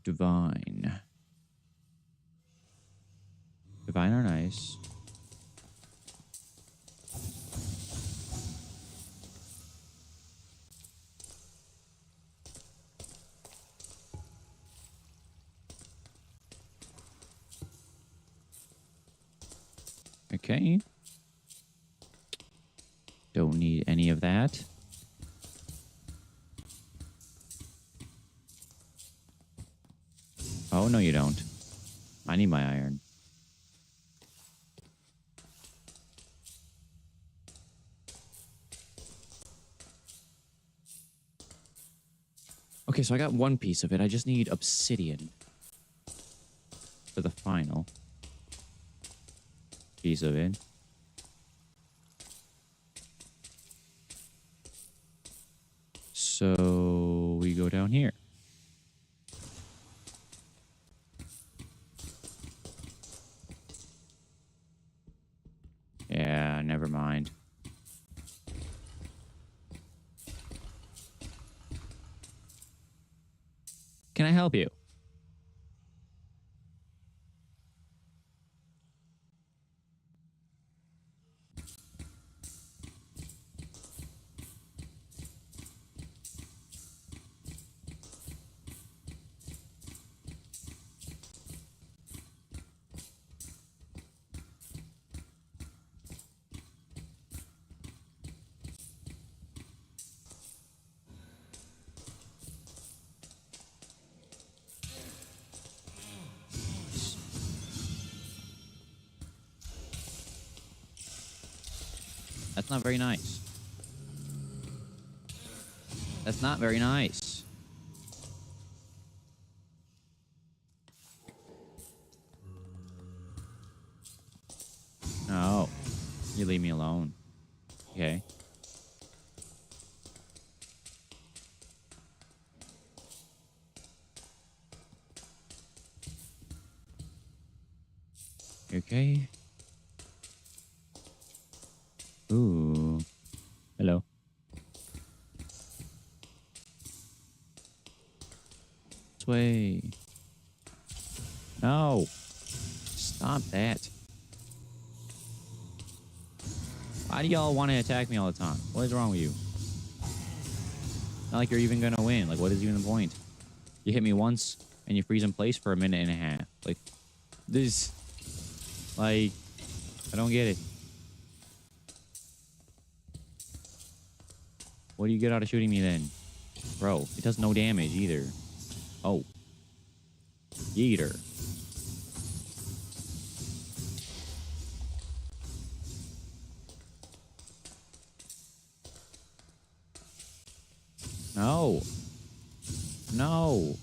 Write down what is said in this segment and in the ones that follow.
Divine. Divine are nice. Okay. Don't need any of that. Oh, no, you don't. I need my iron. Okay, so I got one piece of it. I just need obsidian for the final piece of it. So we go down here. Yeah, never mind. Can I help you? That's not very nice. That's not very nice. No. You leave me alone. Okay. Okay. Ooh. Hello. This way. No. Stop that. Why do y'all want to attack me all the time? What is wrong with you? Not like you're even gonna win. Like, what is even the point? You hit me once and you freeze in place for a minute and a half. Like, this... Like, I don't get it. What do you get out of shooting me then? Bro, it does no damage either. Oh. Yeeter. No. No.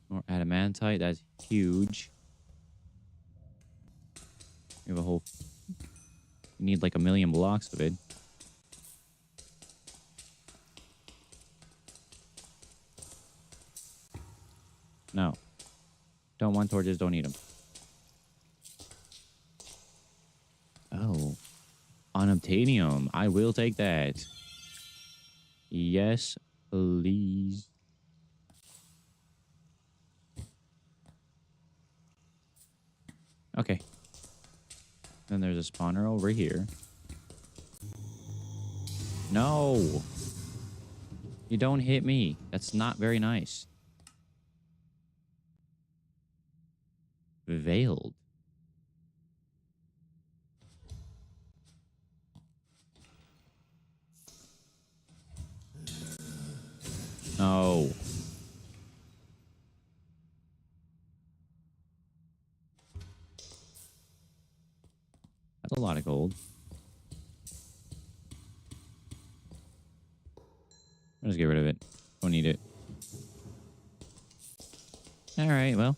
More adamantite. That's huge. We have a whole... We need like 1,000,000 blocks of it. No. Don't want torches. Don't need them. Oh. Unobtainium. I will take that. Yes, please. Okay. Then there's a spawner over here. No. You don't hit me. That's not very nice. Veiled. No. That's a lot of gold. I'll just get rid of it. Don't need it. Alright, well.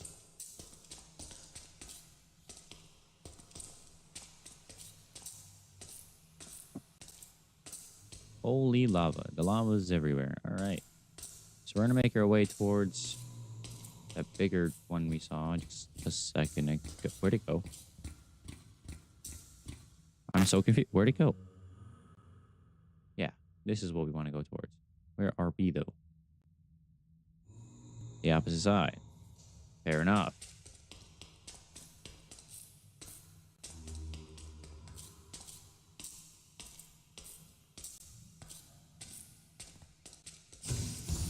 Holy lava. The lava's everywhere. Alright. So we're going to make our way towards that bigger one we saw just a second ago. Where'd it go? I'm so confused. Where'd it go? Yeah, this is what we want to go towards. Where are we, though? the opposite side. Fair enough.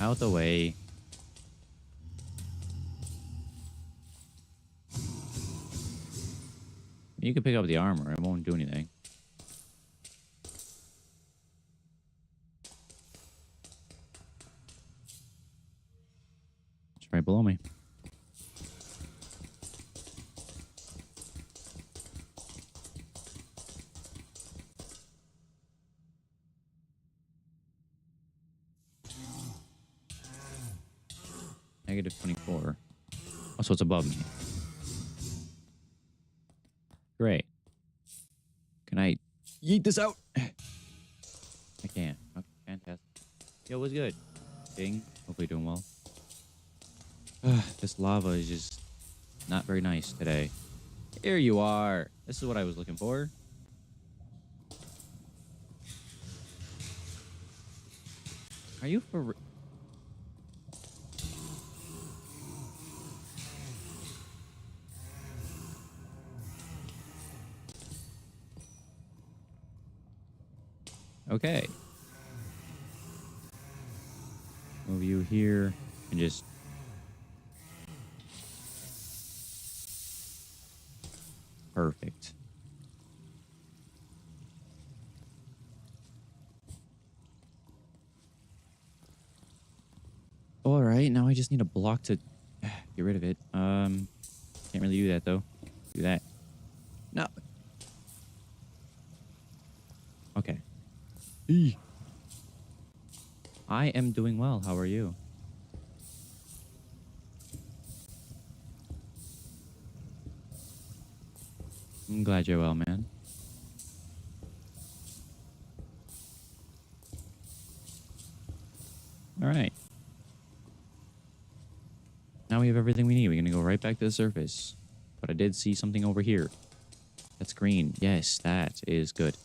Out the way. You can pick up the armor. It won't do anything. It's right below me. Negative 24. Oh, so it's above me. Great. Can I yeet this out? I can. Okay, fantastic. Yo, what's good? King, hopefully doing well. This lava is just not very nice today. Here you are. This is what I was looking for. Are you for... Okay. Move you here and just... Perfect. All right, now I just need a block to get rid of it. Can't really do that though. Do that. No. Okay. I am doing well. How are you? I'm glad you're well, man. All right. Now we have everything we need. We're going to go right back to the surface. But I did see something over here. That's green. Yes, that is good.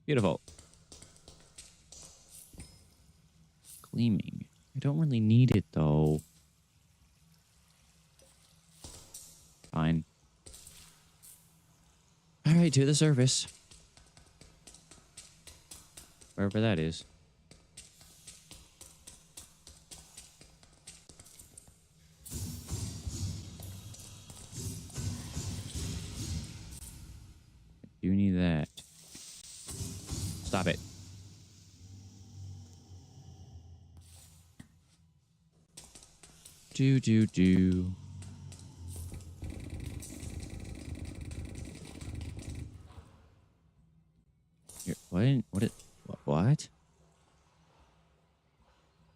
Beautiful. Gleaming. I don't really need it, though. Fine. All right, to the surface. Wherever that is. You need that. Stop it. Do. Here, what?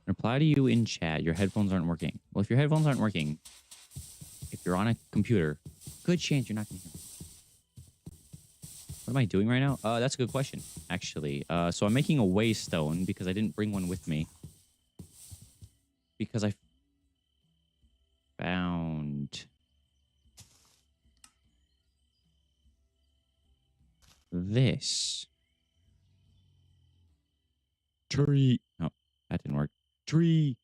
Reply to you in chat. Your headphones aren't working. Well, if your headphones aren't working, if you're on a computer, good chance you're not going to hear me. What am I doing right now? That's a good question, actually. So I'm making a waystone because I didn't bring one with me. Because I found this. Tree. No, that didn't work. Tree.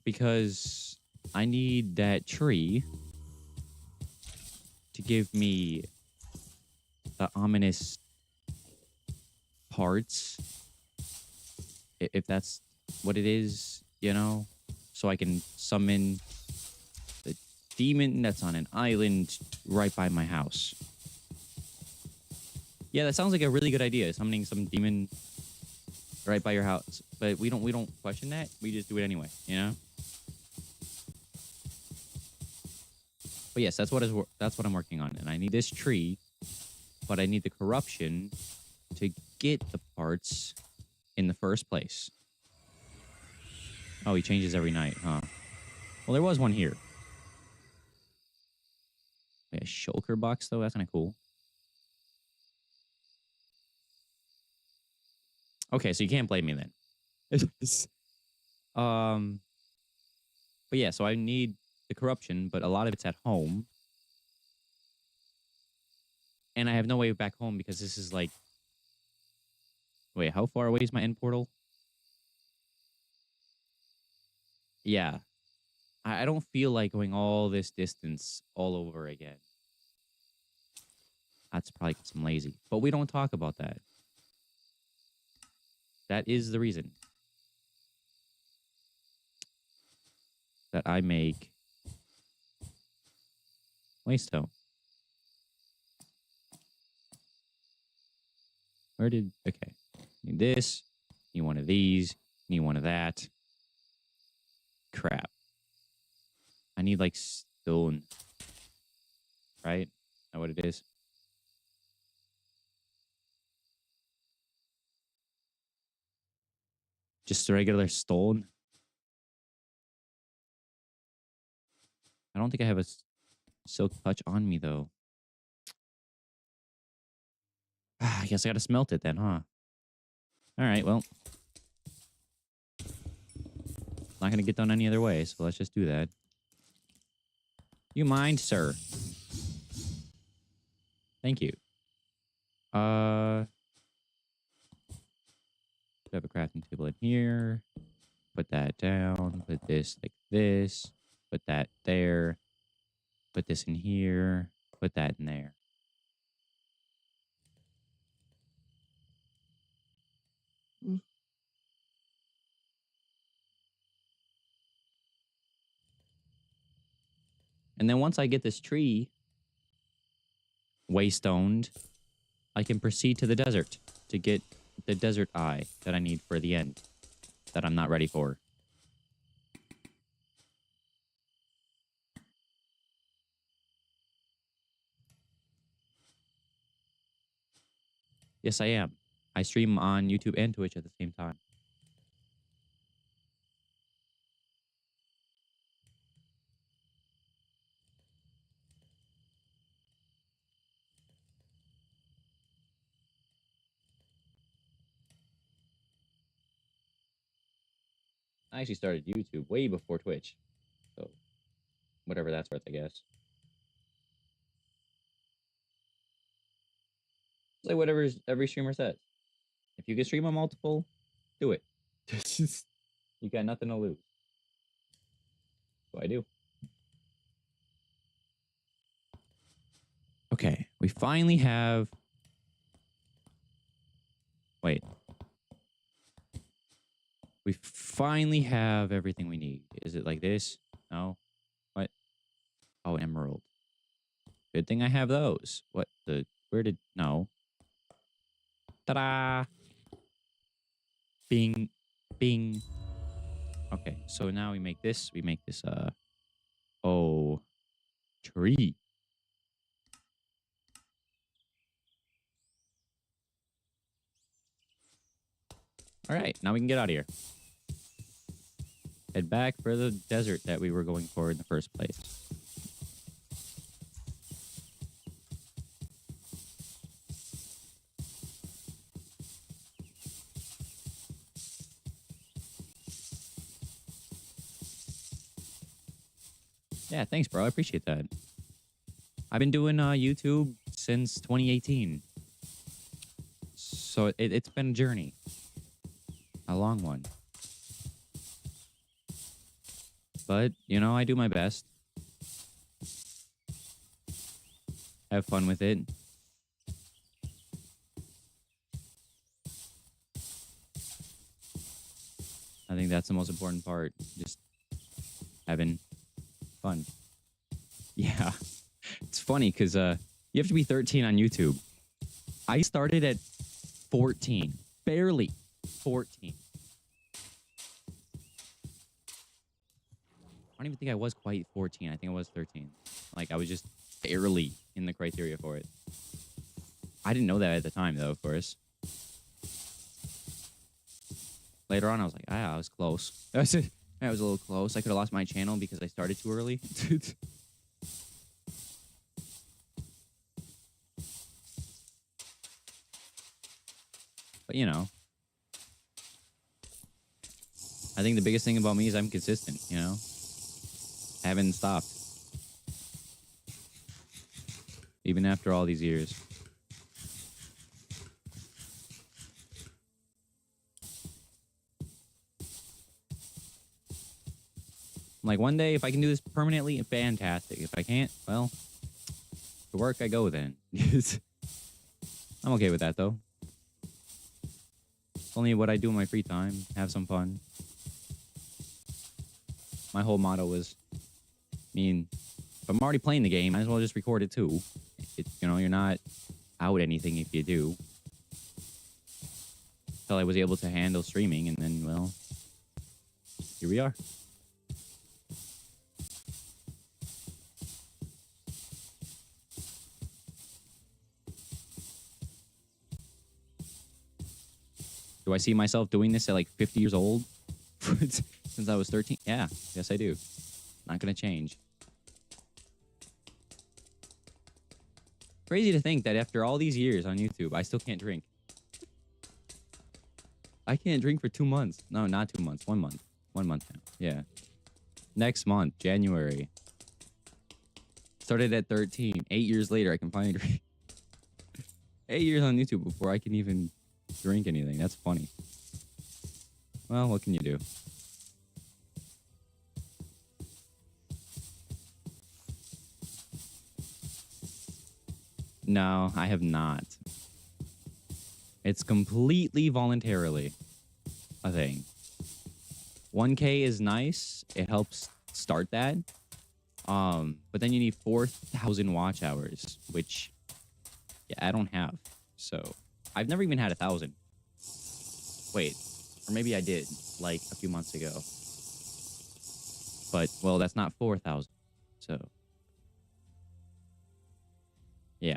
Because I need that tree to give me the ominous parts, if that's what it is, you know, so I can summon the demon that's on an island right by my house. Yeah, that sounds like a really good idea, summoning some demon right by your house. But we don't question that. We just do it anyway, you know? But yes, that's what I'm working on. And I need this tree, but I need the corruption to get the parts in the first place. Oh, he changes every night, huh? Well, there was one here. Wait, a shulker box, though? That's kind of cool. Okay, so you can't blame me then. But yeah, so I need the corruption, but a lot of it's at home. And I have no way back home because this is like Wait, how far away is my end portal? Yeah. I don't feel like going all this distance all over again. That's probably because I'm lazy. But we don't talk about that. That is the reason that I make Waystone. Where did... Okay. Need this. Need one of these. Need one of that. Crap. I need, like, stone. Right? Is that what it is? Just regular stone? I don't think I have a silk touch on me, though. I guess I gotta smelt it then, huh? Alright, well. Not gonna get done any other way, so let's just do that. You mind, sir? Thank you. Have a crafting table in here. Put that down. Put this like this. Put that there. Put this in here. Put that in there. And then once I get this tree waystoned, I can proceed to the desert to get the desert eye that I need for the end that I'm not ready for. Yes, I am. I stream on YouTube and Twitch at the same time. I actually started YouTube way before Twitch. So, whatever that's worth, I guess. It's like whatever every streamer says. If you can stream a multiple, do it. You got nothing to lose. So I do. Okay, we finally have... Wait. We finally have everything we need. Is it like this? No? What? Oh, emerald. Good thing I have those. What the... Where did... No. Ta-da! Bing. Bing. Okay, so now we make this. We make this, oh... Tree. Alright, now we can get out of here. Head back for the desert that we were going for in the first place. Yeah, thanks, bro. I appreciate that. I've been doing YouTube since 2018. So it's been a journey. A long one. But, you know, I do my best. Have fun with it. I think that's the most important part. Just having fun. Yeah. It's funny because you have to be 13 on YouTube. I started at 14. Barely 14. I don't even think I was quite 14. I think I was 13. Like, I was just barely in the criteria for it. I didn't know that at the time, though, of course. Later on, I was like, I was close. I was a little close. I could have lost my channel because I started too early. But, you know. I think the biggest thing about me is I'm consistent, you know? I haven't stopped. Even after all these years. I'm like, one day, if I can do this permanently, fantastic. If I can't, well, to work I go then. I'm okay with that, though. It's only what I do in my free time. Have some fun. My whole motto was, I mean, if I'm already playing the game, might as well just record it too. You're not out anything if you do. Until I was able to handle streaming, and then, well, here we are. Do I see myself doing this at like 50 years old? Since I was 13? Yeah, yes I do. Not gonna change. Crazy to think that after all these years on YouTube, I still can't drink. I can't drink for 2 months. No, not 2 months. 1 month. 1 month now. Yeah. Next month, January. Started at 13. 8 years later, I can finally drink. 8 years on YouTube before I can even drink anything. That's funny. Well, what can you do? No, I have not. It's completely voluntarily a thing. 1K is nice. It helps start that. But then you need 4,000 watch hours, which I don't have. So I've never even had 1,000. Wait, or maybe I did like a few months ago. But well, that's not 4,000. So yeah.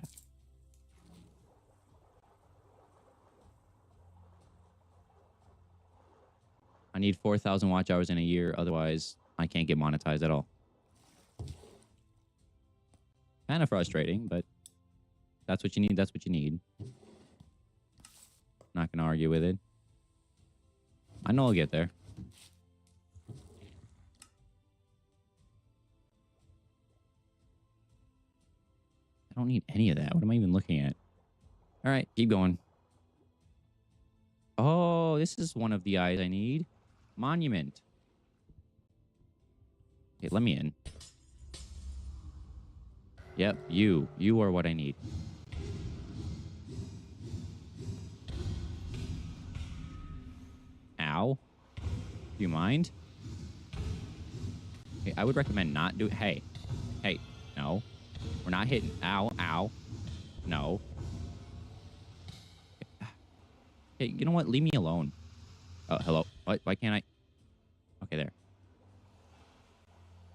I need 4,000 watch hours in a year. Otherwise, I can't get monetized at all. Kind of frustrating, but that's what you need. That's what you need. Not gonna argue with it. I know I'll get there. I don't need any of that. What am I even looking at? All right, keep going. Oh, this is one of the eyes I need. Monument. Okay, let me in. Yep, you. You are what I need. Ow. Do you mind? Okay, I would recommend not do. Hey. Hey. No. We're not hitting. Ow. Ow. No. Hey, you know what? Leave me alone. Oh, hello. What? Why can't I? Okay, there.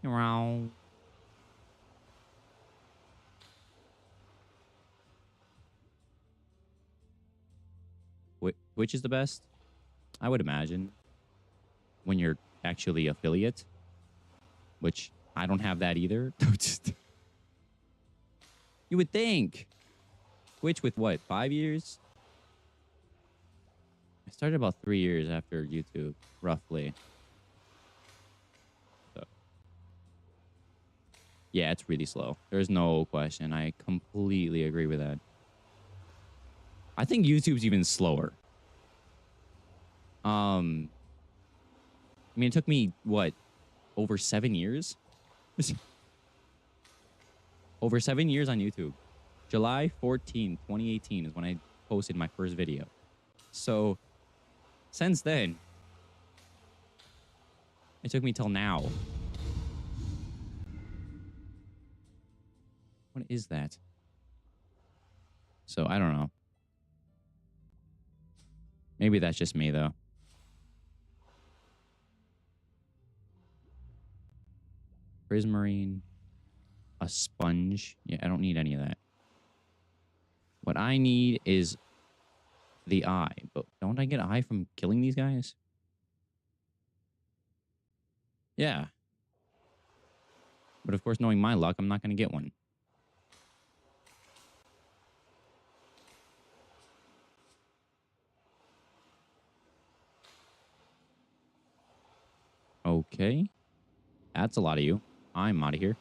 Meow. Which is the best? I would imagine when you're actually affiliate, which I don't have that either. You would think. Twitch with what? 5 years? I started about 3 years after YouTube, roughly. So, yeah, it's really slow. There's no question. I completely agree with that. I think YouTube's even slower. I mean, it took me what, over 7 years? Over 7 years on YouTube. July 14, 2018 is when I posted my first video. So, since then, it took me till now. What is that? So, I don't know. Maybe that's just me, though. Prismarine. A sponge. Yeah, I don't need any of that. What I need is the eye. But don't I get an eye from killing these guys? Yeah. But of course, knowing my luck, I'm not going to get one. Okay. That's a lot of you. I'm out of here.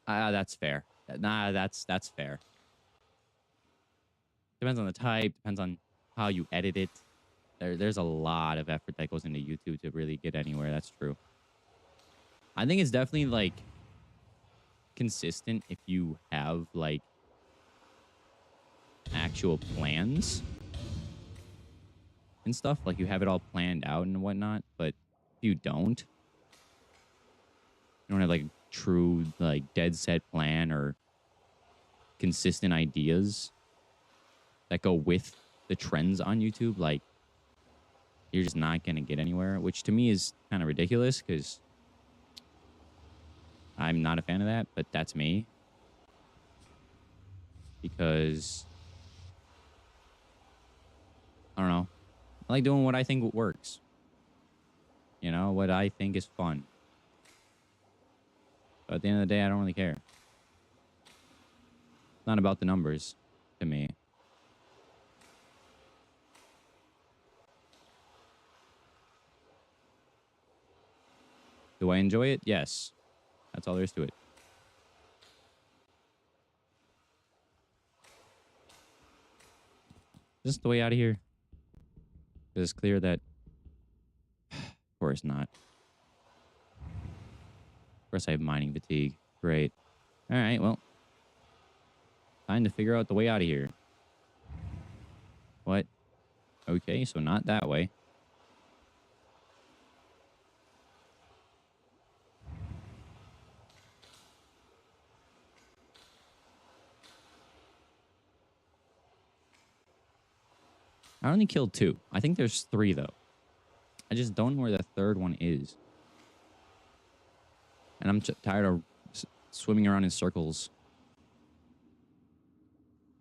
That's fair. Nah, that's fair. Depends on the type. Depends on how you edit it. There's a lot of effort that goes into YouTube to really get anywhere. That's true. I think it's definitely like consistent if you have like actual plans and stuff. Like you have it all planned out and whatnot. But if you don't have like a true like dead set plan or consistent ideas that go with the trends on YouTube, like you're just not going to get anywhere, which to me is kind of ridiculous because I'm not a fan of that, but that's me. Because I don't know. I like doing what I think works. You know, what I think is fun. But at the end of the day, I don't really care. It's not about the numbers to me. Do I enjoy it? Yes. That's all there is to it. Just the way out of here. It's clear that, of course not. Of course I have mining fatigue. Great. All right, well. Time to figure out the way out of here. What? Okay, so not that way. I only killed 2. I think there's 3, though. I just don't know where the third one is. And I'm tired of swimming around in circles.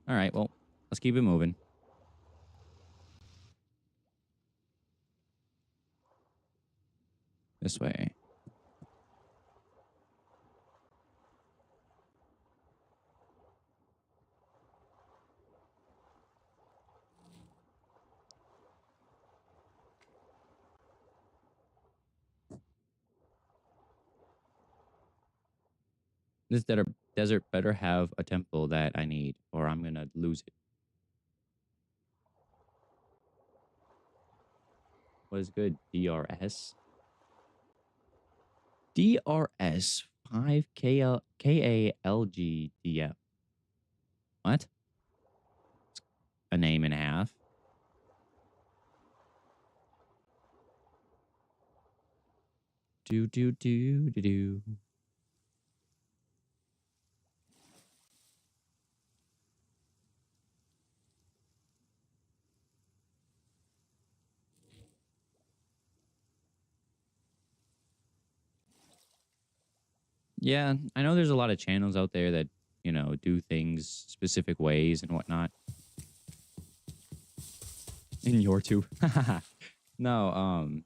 All right, well, let's keep it moving. This way. This desert better have a temple that I need, or I'm going to lose it. What is good? DRS? DRS 5KALGDF. What? It's a name and a half. Do. Yeah, I know there's a lot of channels out there that, you know, do things specific ways and whatnot. In your tube. No,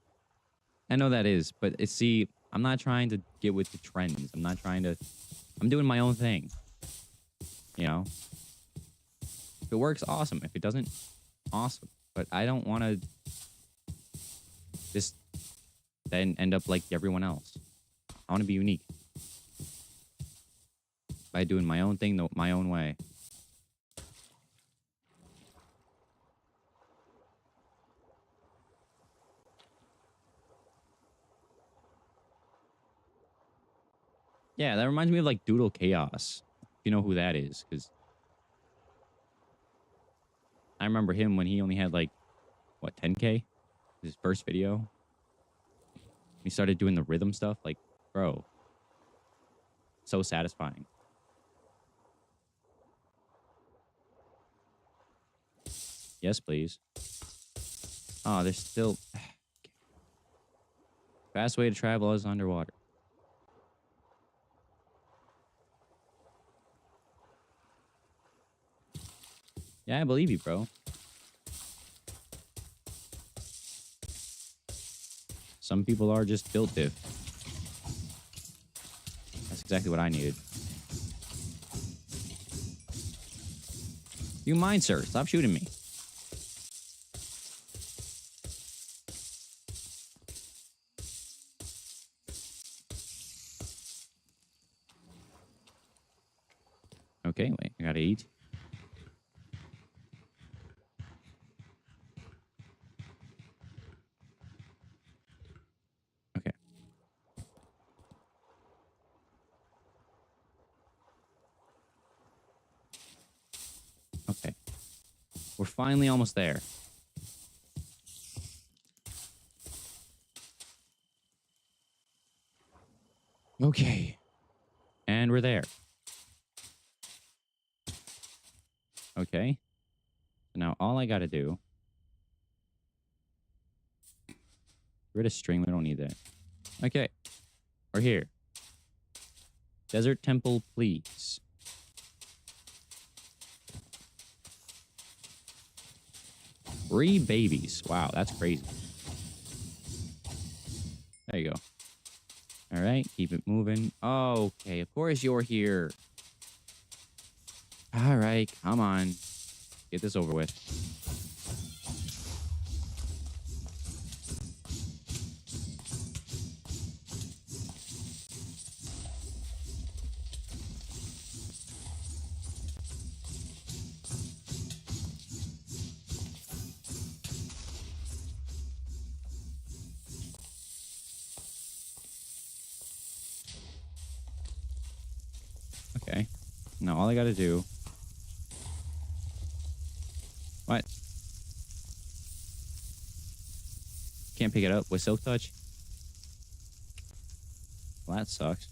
I know that is, but see, I'm not trying to get with the trends. I'm doing my own thing. You know? If it works, awesome. If it doesn't, awesome. But I don't want to just then end up like everyone else. I want to be unique by doing my own thing my own way. Yeah, that reminds me of like Doodle Chaos. If you know who that is, because I remember him when he only had like, what, 10K? His first video. He started doing the rhythm stuff. Like, bro, so satisfying. Yes, please. Oh, there's still... Fast way to travel is underwater. Yeah, I believe you, bro. Some people are just built diff. That's exactly what I needed. You mind, sir? Stop shooting me. Okay, wait. I gotta eat. finally almost there. Okay. And we're there. Okay. Now all I got to do... Get rid of string. We don't need that. Okay. We're here. Desert temple, please. Three babies. Wow, that's crazy. There you go. All right, keep it moving. Oh, okay, of course you're here. All right, come on. Get this over with. Okay. Now all I gotta do... What? Can't pick it up with Silk Touch? Well, that sucks.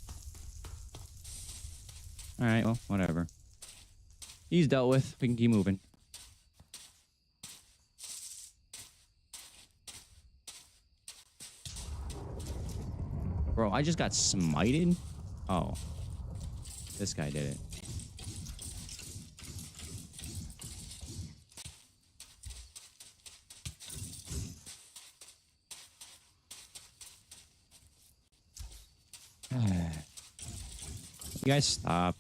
Alright, well, whatever. He's dealt with. We can keep moving. Bro, I just got smited? Oh. This guy did it. You guys stop.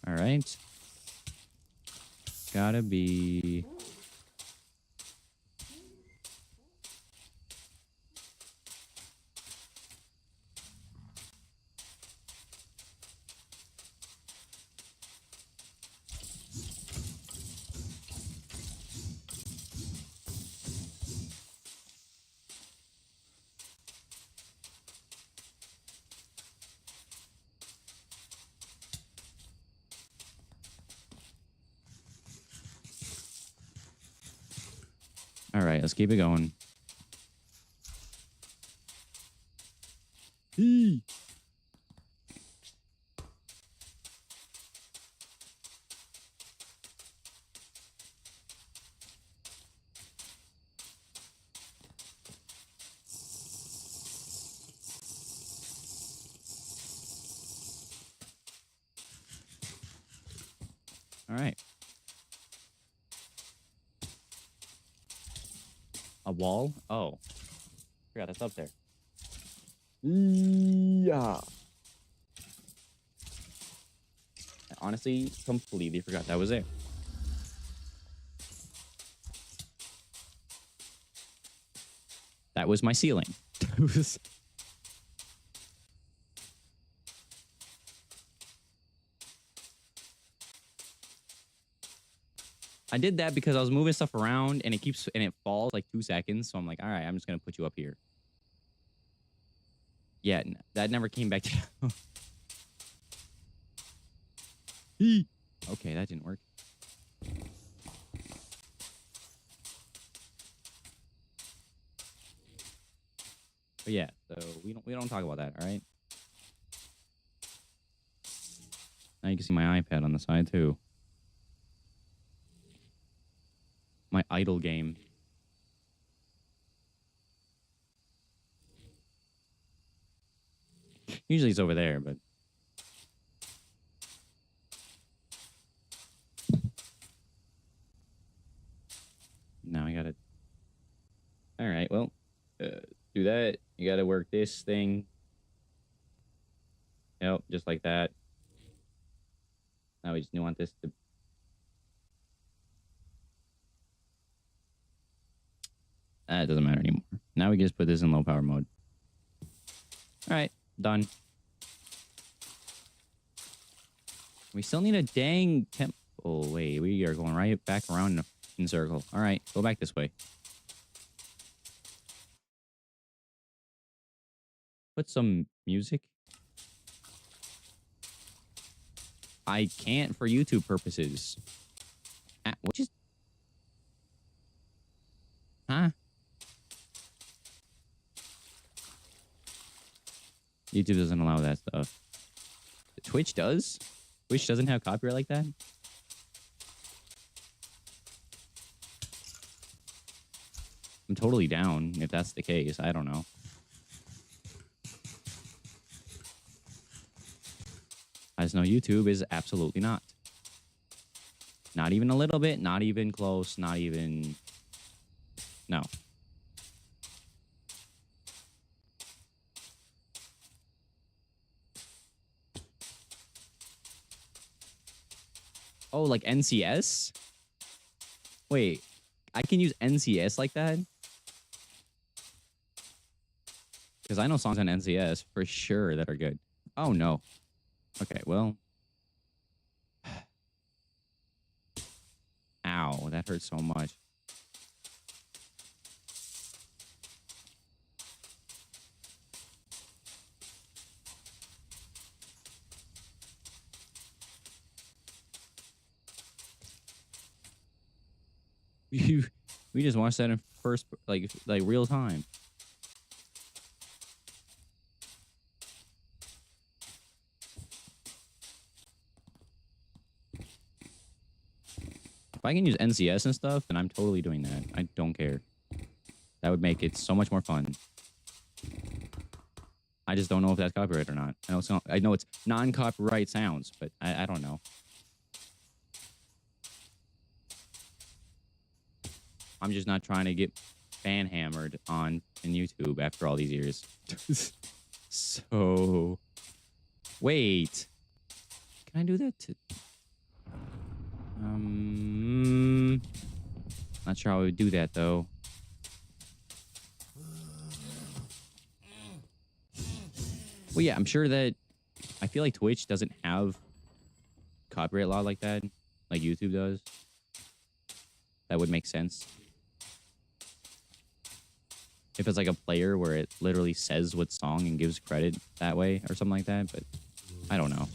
All right. Gotta be... All right, let's keep it going. Eee. All right. A wall? Oh. Forgot that's up there. Yeah. I honestly completely forgot that was there. That was my ceiling. I did that because I was moving stuff around and it falls like 2 seconds. So I'm like, all right, I'm just going to put you up here. Yeah, that never came back down. Okay, that didn't work. But yeah, so we don't talk about that, all right? Now you can see my iPad on the side too. My idle game. Usually it's over there, but... Now I gotta... Alright, well, do that. You gotta work this thing. Yep, just like that. Now we just want this to... It doesn't matter anymore. Now we can just put this in low power mode. Alright, done. We still need a dang temp... Oh, wait, we are going right back around in a circle. Alright, go back this way. Put some music. I can't for YouTube purposes. Which is... Huh? YouTube doesn't allow that stuff. Twitch does? Twitch doesn't have copyright like that? I'm totally down if that's the case. I don't know. I just know YouTube is absolutely not. Not even a little bit, not even close, not even... No. Oh, like NCS? Wait, I can use NCS like that? Because I know songs on NCS for sure that are good. Oh, no. Okay, well. Ow, that hurts so much. We just watched that in first, like real time. If I can use NCS and stuff, then I'm totally doing that. I don't care. That would make it so much more fun. I just don't know if that's copyright or not. I know it's non-copyright sounds, but I don't know. I'm just not trying to get fan hammered on in YouTube after all these years. So, wait. Can I do that to... Not sure how I would do that, though. Well, yeah, I'm sure that... I feel like Twitch doesn't have copyright law like that, like YouTube does. That would make sense. If it's like a player where it literally says what song and gives credit that way or something like that, but I don't know.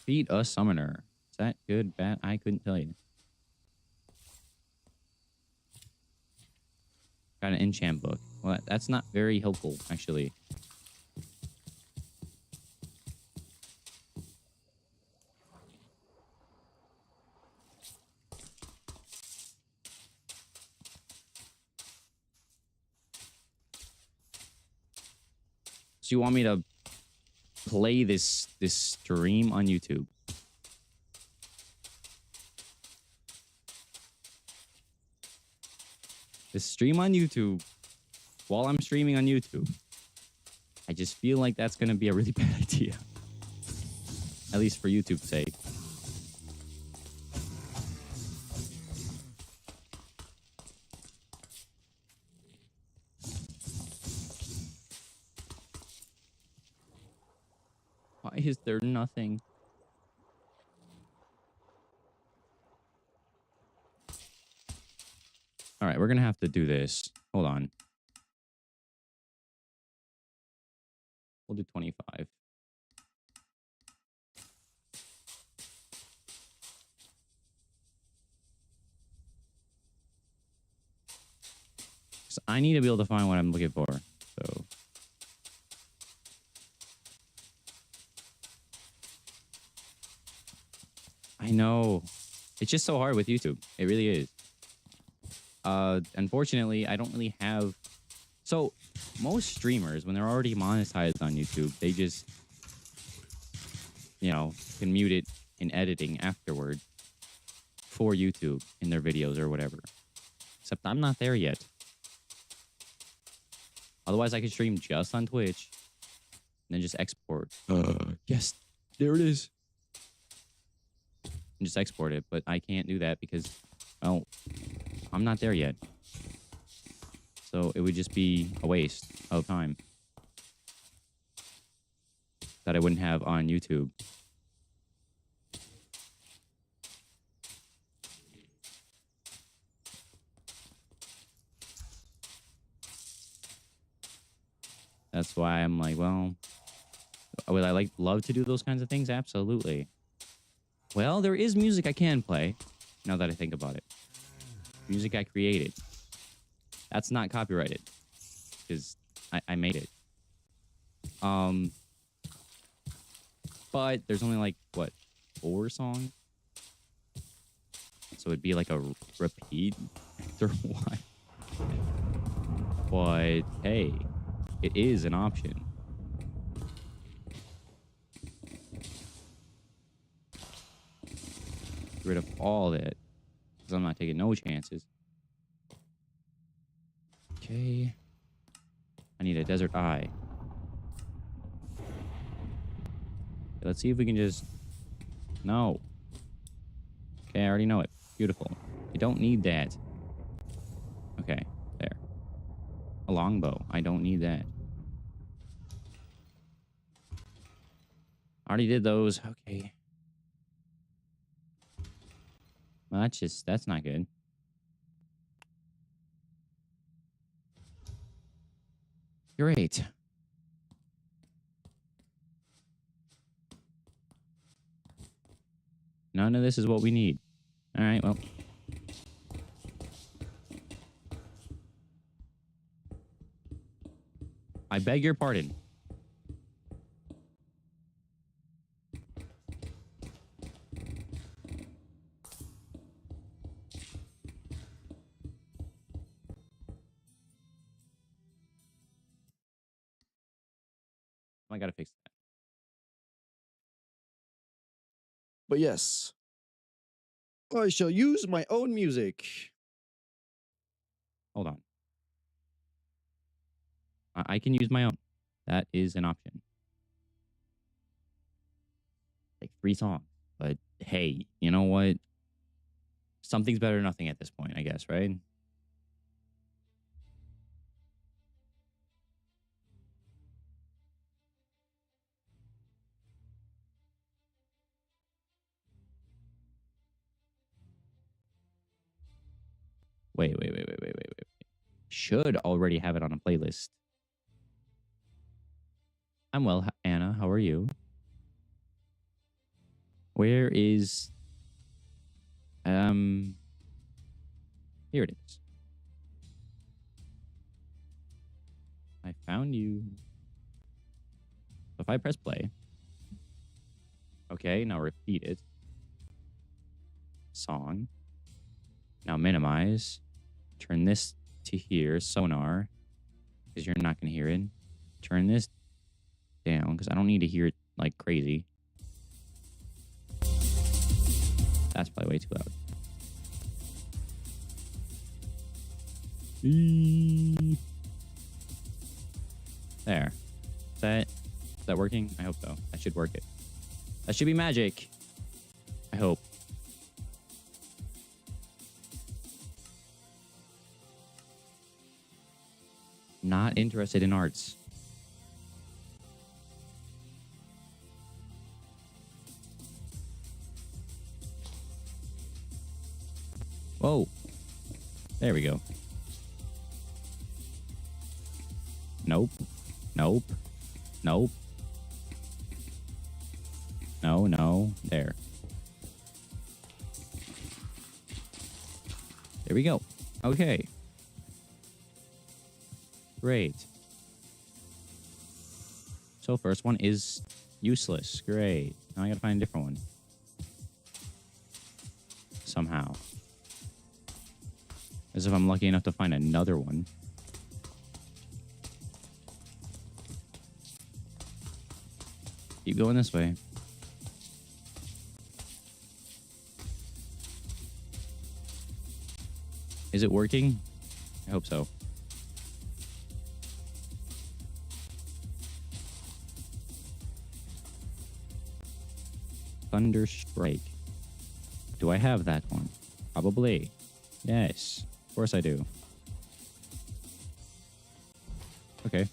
Beat a summoner. Is that good, bad? I couldn't tell you. Got an enchant book. Well, that's not very helpful, actually. So you want me to play this stream on YouTube? This stream on YouTube while I'm streaming on YouTube. I just feel like that's going to be a really bad idea. At least for YouTube's sake. Why is there nothing? All right, we're going to have to do this. Hold on. We'll do 25. So I need to be able to find what I'm looking for. So I know. It's just so hard with YouTube. It really is. Unfortunately, I don't really have... So, most streamers, when they're already monetized on YouTube, they just, you know, can mute it in editing afterward for YouTube in their videos or whatever. Except I'm not there yet. Otherwise, I could stream just on Twitch and then just export. Yes, there it is. And just export it, but I can't do that because, well, I'm not there yet. So it would just be a waste of time that I wouldn't have on YouTube. That's why I'm like, well, would I love to do those kinds of things? Absolutely. Well, there is music I can play. Now that I think about it, music I created. That's not copyrighted because I made it. But there's only like what 4 songs, so it'd be like a repeat after a while. But hey, it is an option. Get rid of all that because I'm not taking no chances. Okay, I need a desert eye. Let's see if we can just... No. Okay, I already know it. Beautiful. I don't need that. Okay, there. A longbow. I don't need that. Already did those. Okay. Well, that's not good. Great. None of this is what we need. All right, well. I beg your pardon. I gotta fix that. But yes, I shall use my own music. Hold on. I can use my own. That is an option. Like 3 songs. But hey, you know what? Something's better than nothing at this point, I guess, right? Wait. Should already have it on a playlist. I'm well, Anna. How are you? Where is... Here it is. I found you. So if I press play... Okay, now repeat it. Song. Now minimize. Turn this to here, sonar, because you're not going to hear it. Turn this down, because I don't need to hear it like crazy. That's probably way too loud. There. Is that working? I hope so. That should work it. That should be magic. I hope. Not interested in arts. Whoa. There we go. Nope. Nope. Nope. No. There. There we go. Okay. Great. So first one is useless. Great. Now I gotta find a different one. Somehow. As if I'm lucky enough to find another one. Keep going this way. Is it working? I hope so. Thunder Strike. Do I have that one? Probably. Yes. Of course I do. Okay.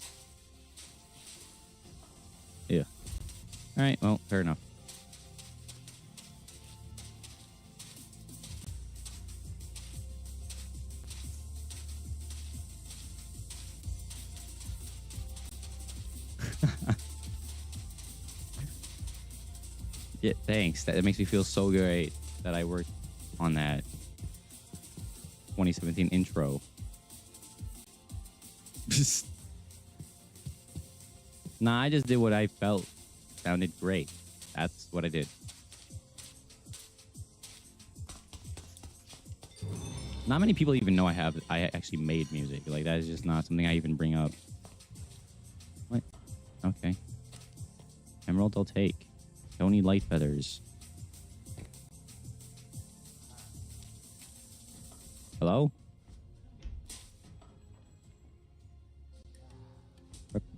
Yeah. Alright, well, fair enough. Yeah, thanks. That makes me feel so great that I worked on that 2017 intro. Nah, I just did what I felt sounded great. That's what I did. Not many people even know I actually made music. Like, that is just not something I even bring up. What? Okay. Emerald I'll take. Don't need light feathers. Hello?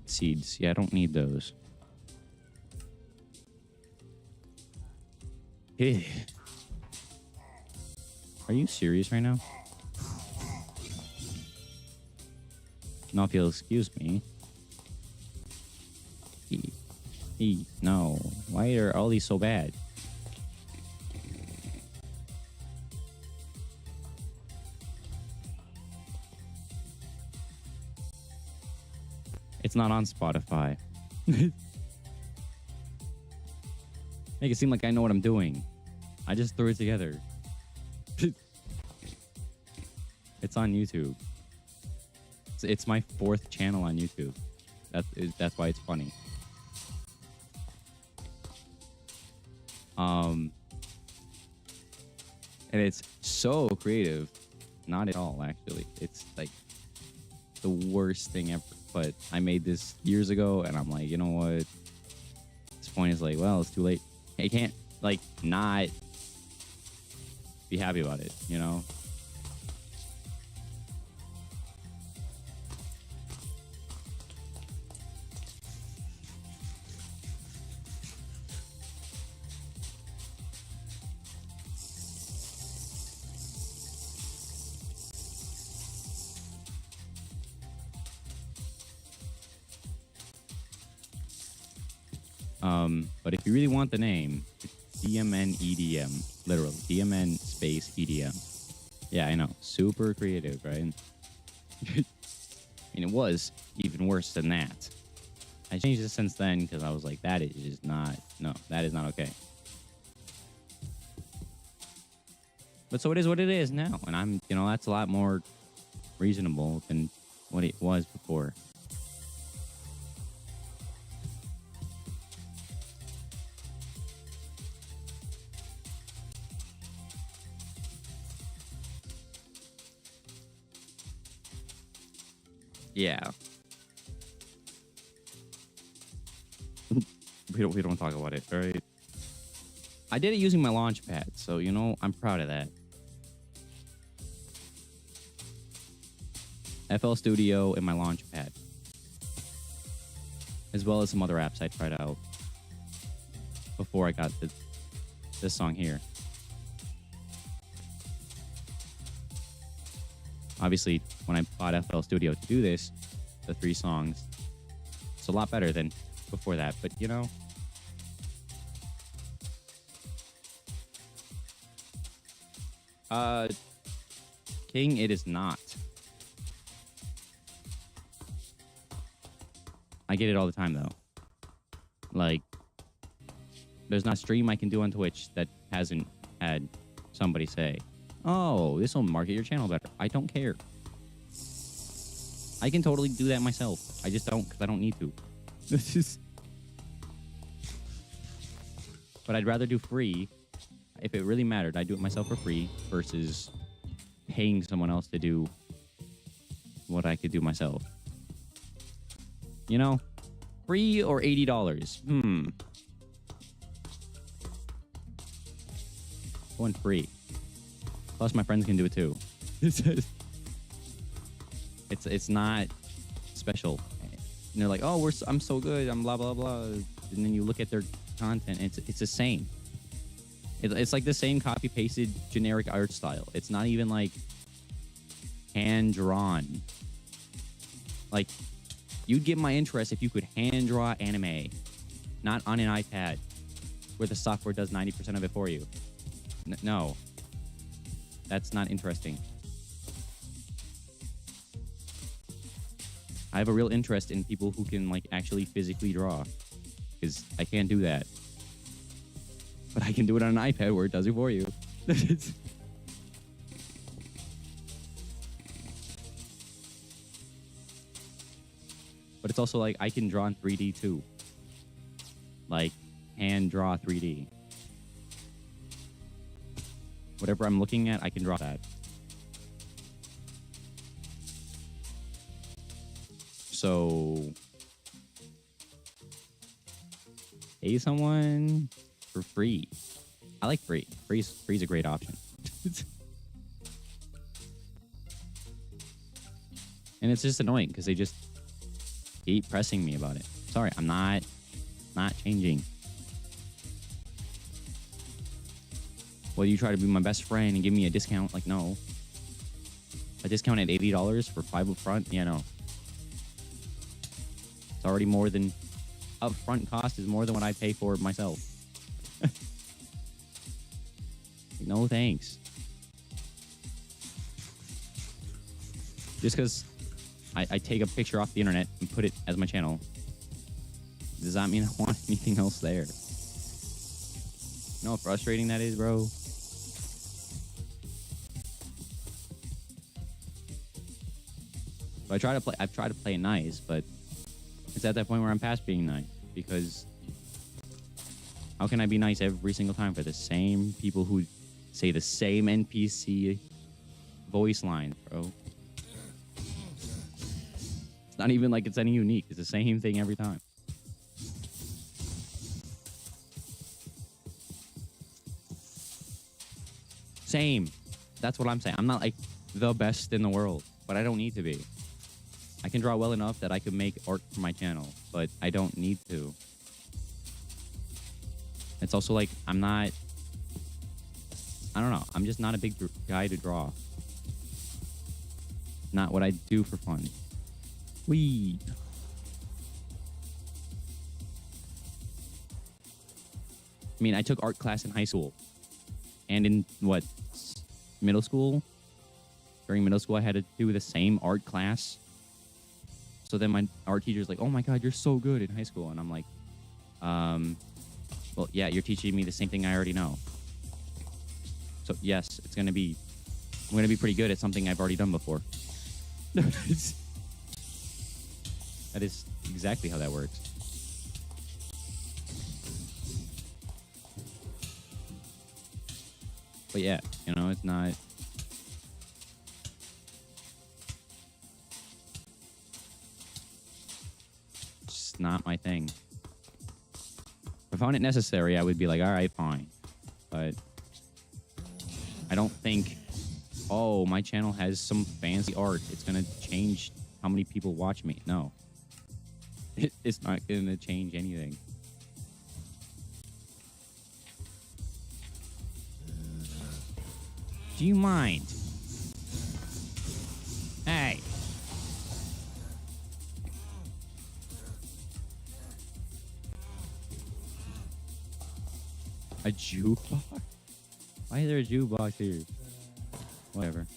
Seeds. Yeah, I don't need those. Hey. Are you serious right now? No, if you'll excuse me. No. Why are all these so bad? It's not on Spotify. Make it seem like I know what I'm doing. I just threw it together. It's on YouTube. It's my 4th channel on YouTube. That's why it's funny. And it's so creative. Not at all, actually. It's like the worst thing ever. But I made this years ago, and I'm like, you know what? This point is like, well, it's too late. I can't, like, not be happy about it, you know? But if you really want the name, it's DMN EDM. Literally, DMN space EDM. Yeah, I know. Super creative, right? I mean, it was even worse than that. I changed it since then because I was like, that is just not, no, that is not okay. But so it is what it is now. And I'm, you know, that's a lot more reasonable than what it was before. Yeah. we don't talk about it, right? I did it using my Launchpad, so you know, I'm proud of that. FL Studio and my Launchpad, as well as some other apps I tried out before I got this song here. Obviously, when I bought FL Studio to do this, the 3 songs, it's a lot better than before that. But, you know, King, it is not. I get it all the time, though. Like, there's not a stream I can do on Twitch that hasn't had somebody say, oh, this will market your channel better. I don't care. I can totally do that myself. I just don't, because I don't need to. But I'd rather do free. If it really mattered, I'd do it myself for free versus paying someone else to do what I could do myself. You know? Free or $80? Going free. Plus, my friends can do it too. It's not special. And they're like, oh, I'm so good. I'm blah blah blah. And then you look at their content, and it's the same. It's like the same copy pasted generic art style. It's not even like hand drawn. Like, you'd get my interest if you could hand draw anime, not on an iPad, where the software does 90% of it for you. No. That's not interesting. I have a real interest in people who can, like, actually physically draw, because I can't do that. but I can do it on an iPad where it does it for you. But it's also like I can draw in 3D too. Like hand draw 3D. Whatever I'm looking at, I can draw that. So pay someone for free. I like free. Free's a great option. And it's just annoying because they just keep pressing me about it. Sorry, I'm not changing. Well, you try to be my best friend and give me a discount. Like, no. A discount at $80 for 5 up front? Yeah, no. It's already more than... Upfront cost is more than what I pay for myself. No thanks. Just because I take a picture off the internet and put it as my channel does not mean I want anything else there. You know how frustrating that is, bro? So I've tried to play it nice, but it's at that point where I'm past being nice, because how can I be nice every single time for the same people who say the same NPC voice lines, bro? It's not even like it's any unique. It's the same thing every time. Same. That's what I'm saying. I'm not like the best in the world, but I don't need to be. I can draw well enough that I could make art for my channel, but I don't need to. It's also like I don't know. I'm just not a big guy to draw. Not what I do for fun. Wee. I mean, I took art class in high school. And in, middle school? During middle school, I had to do the same art class. So then my art teacher's like, oh my God, you're so good in high school. And I'm like, well, yeah, you're teaching me the same thing I already know. So yes, I'm going to be pretty good at something I've already done before. That is exactly how that works. But yeah, you know, it's not... It's just not my thing. If I found it necessary, I would be like, all right, fine. But I don't think, oh, my channel has some fancy art. It's going to change how many people watch me. No. It's not going to change anything. Do you mind? Hey. A jukebox? Why is there a jukebox here? Whatever.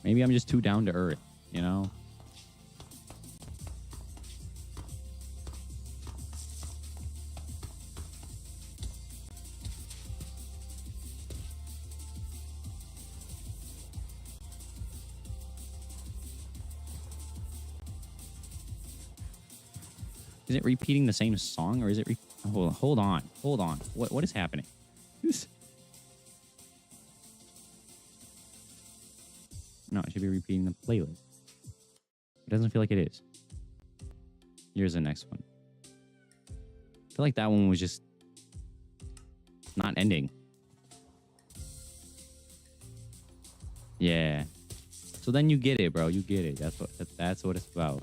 Maybe I'm just too down to earth, you know? Is it repeating the same song, or is it hold on. What is happening? No, it should be repeating the playlist. It doesn't feel like it is. Here's the next one. I feel like that one was just not ending. Yeah. So then you get it, bro. You get it. That's what it's about.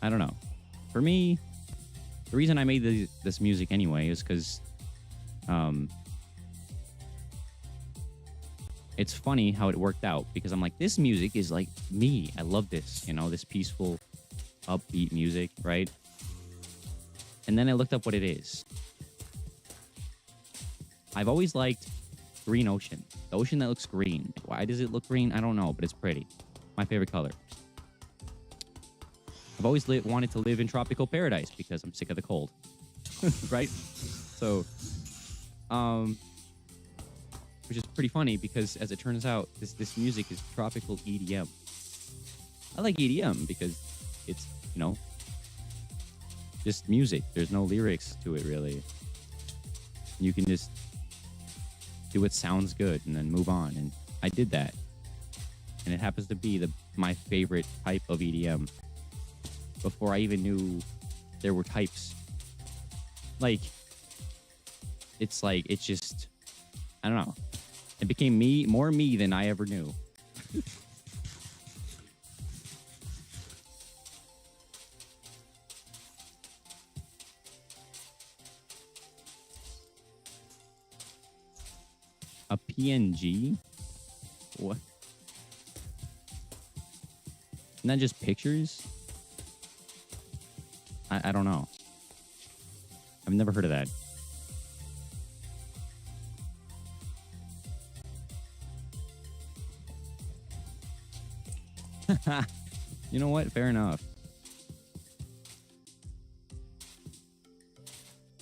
I don't know. For me, the reason I made this music anyway is because it's funny how it worked out, because I'm like, this music is like me. I love this, you know, this peaceful, upbeat music, right? And then I looked up what it is. I've always liked green ocean. The ocean that looks green. Why does it look green? I don't know, but it's pretty. My favorite color. I've always wanted to live in tropical paradise because I'm sick of the cold. Right? So, which is pretty funny because as it turns out, this music is tropical EDM. I like EDM because it's, you know, just music. There's no lyrics to it really. You can just do what sounds good and then move on. And I did that. And it happens to be my favorite type of EDM before I even knew there were types. Like, it's just, I don't know. It became more me than I ever knew. A PNG? What? Isn't that just pictures? I don't know. I've never heard of that. You know what? Fair enough.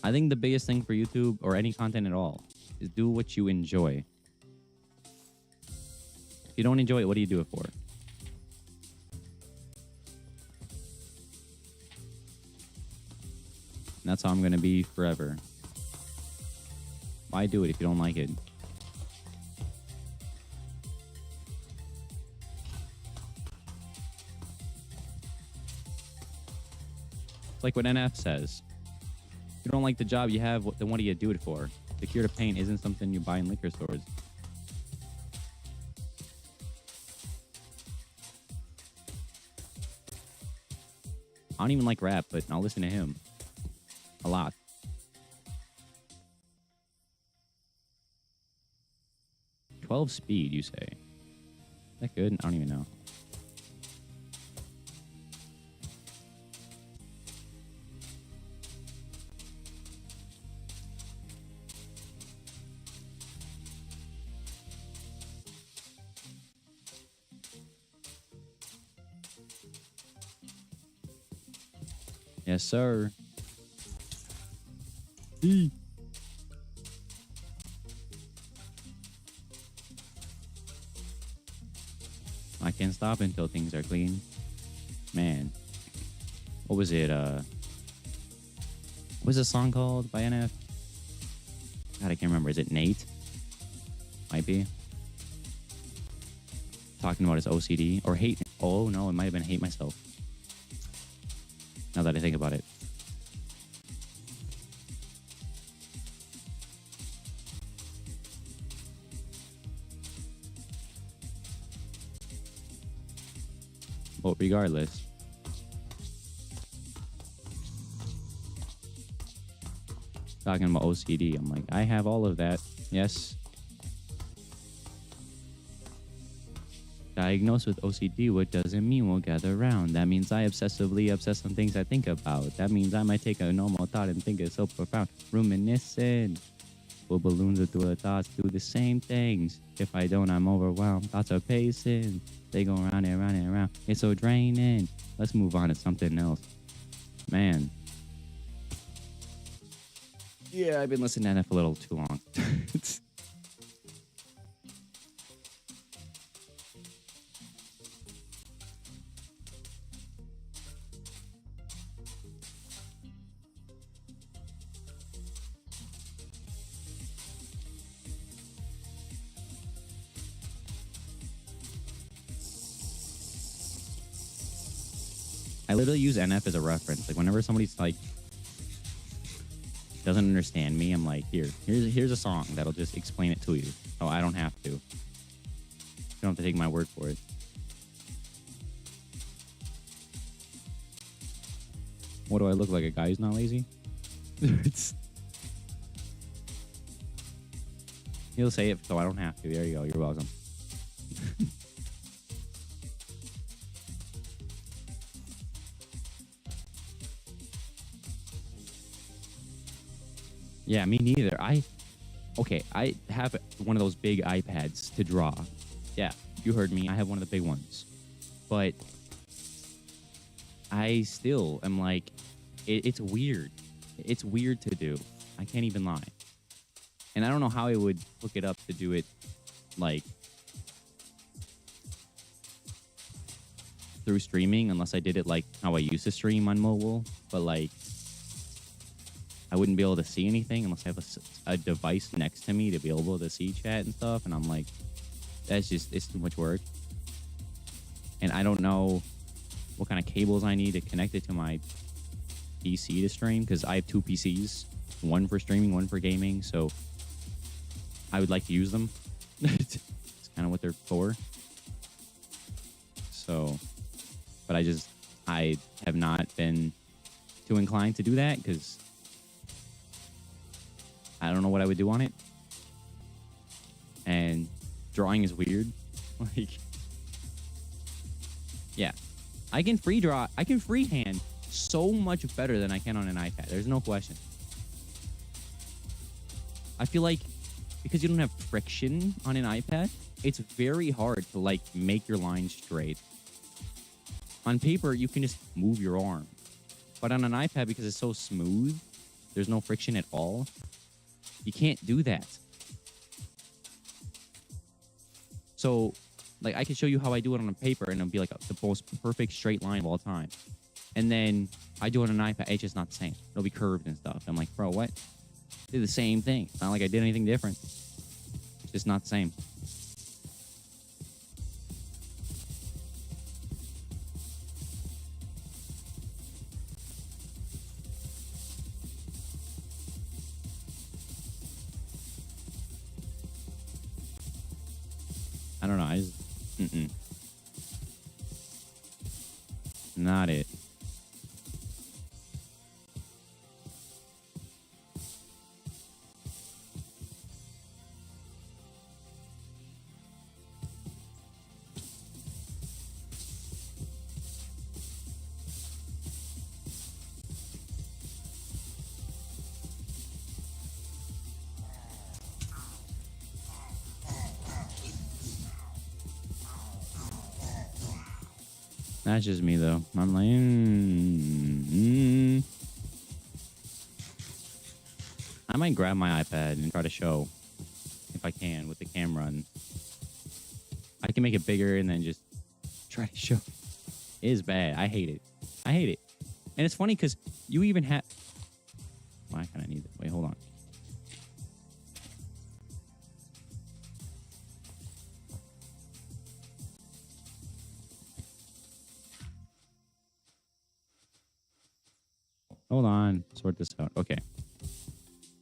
I think the biggest thing for YouTube or any content at all is do what you enjoy. If you don't enjoy it, what do you do it for? And that's how I'm going to be forever. Why do it if you don't like it? It's like what NF says. If you don't like the job you have, then what do you do it for? The cure to pain isn't something you buy in liquor stores. I don't even like rap, but I'll listen to him. A lot. "12 speed, you say? Is that good? I don't even know. Yes, sir. E. I can't stop until things are clean. Man. What was it? What was the song called by NF? God, I can't remember. Is it Nate? Might be. Talking about his OCD. Or hate. Oh, no, it might have been Hate Myself. Now that I think about it. But regardless. Talking about OCD, I'm like, I have all of that. Yes. Diagnosed with OCD, what does it mean? We'll gather around. That means I obsessively obsess on things I think about. That means I might take a normal thought and think it's so profound. Reminiscent. Well, balloons or through the thoughts do the same things. If I don't, I'm overwhelmed. Thoughts are pacing. They go around and around and around. It's so draining. Let's move on to something else. Man. Yeah, I've been listening to NF a little too long. I literally use NF as a reference. Like whenever somebody's like doesn't understand me, I'm like, here's a song that'll just explain it to you. Oh, I don't have to. You don't have to take my word for it. What do I look like? A guy who's not lazy? He'll say it so I don't have to. There you go. You're welcome. Yeah, me neither. Okay, I have one of those big iPads to draw. Yeah, you heard me. I have one of the big ones. But I still am like, it's weird. It's weird to do. I can't even lie. And I don't know how I would hook it up to do it like through streaming unless I did it like how I used to stream on mobile. But like, I wouldn't be able to see anything unless I have a device next to me to be able to see chat and stuff. And I'm like, it's too much work. And I don't know what kind of cables I need to connect it to my PC to stream, because I have two PCs, one for streaming, one for gaming. So I would like to use them. It's kind of what they're for. So, but I have not been too inclined to do that because I don't know what I would do on it. And drawing is weird. Like, yeah. I can freehand so much better than I can on an iPad. There's no question. I feel like because you don't have friction on an iPad, it's very hard to like make your lines straight. On paper, you can just move your arm. But on an iPad, because it's so smooth, there's no friction at all. You can't do that. So, like, I can show you how I do it on a paper, and it'll be like the most perfect straight line of all time. And then I do it on an iPad, it's just not the same. It'll be curved and stuff. I'm like, bro, what? I did the same thing. It's not like I did anything different. It's just not the same. I don't know. I just, not it. That's just me, though. I'm like, I might grab my iPad and try to show if I can with the camera, and I can make it bigger and then just try to show. It is bad. I hate it. I hate it. And it's funny because you even have. Why can I need it? Wait, hold on. Hold on. Sort this out. Okay.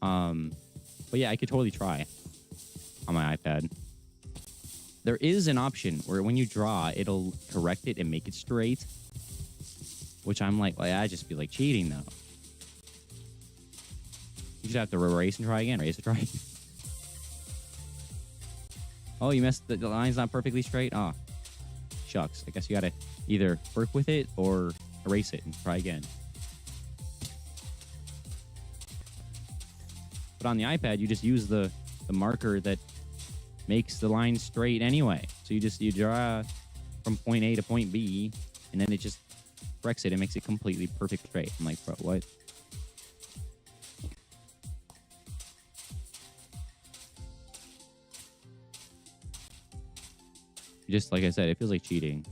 But yeah, I could totally try on my iPad. There is an option where when you draw, it'll correct it and make it straight. Which I'm like, well, I just feel like cheating, though. You should have to erase and try again. Erase and try again. Oh, you messed. The line's not perfectly straight? Oh, shucks. I guess you gotta either work with it or erase it and try again. But on the iPad, you just use the marker that makes the line straight anyway. So you draw from point A to point B, and then it just corrects it and makes it completely perfect straight. I'm like, bro, what? Just like I said, it feels like cheating.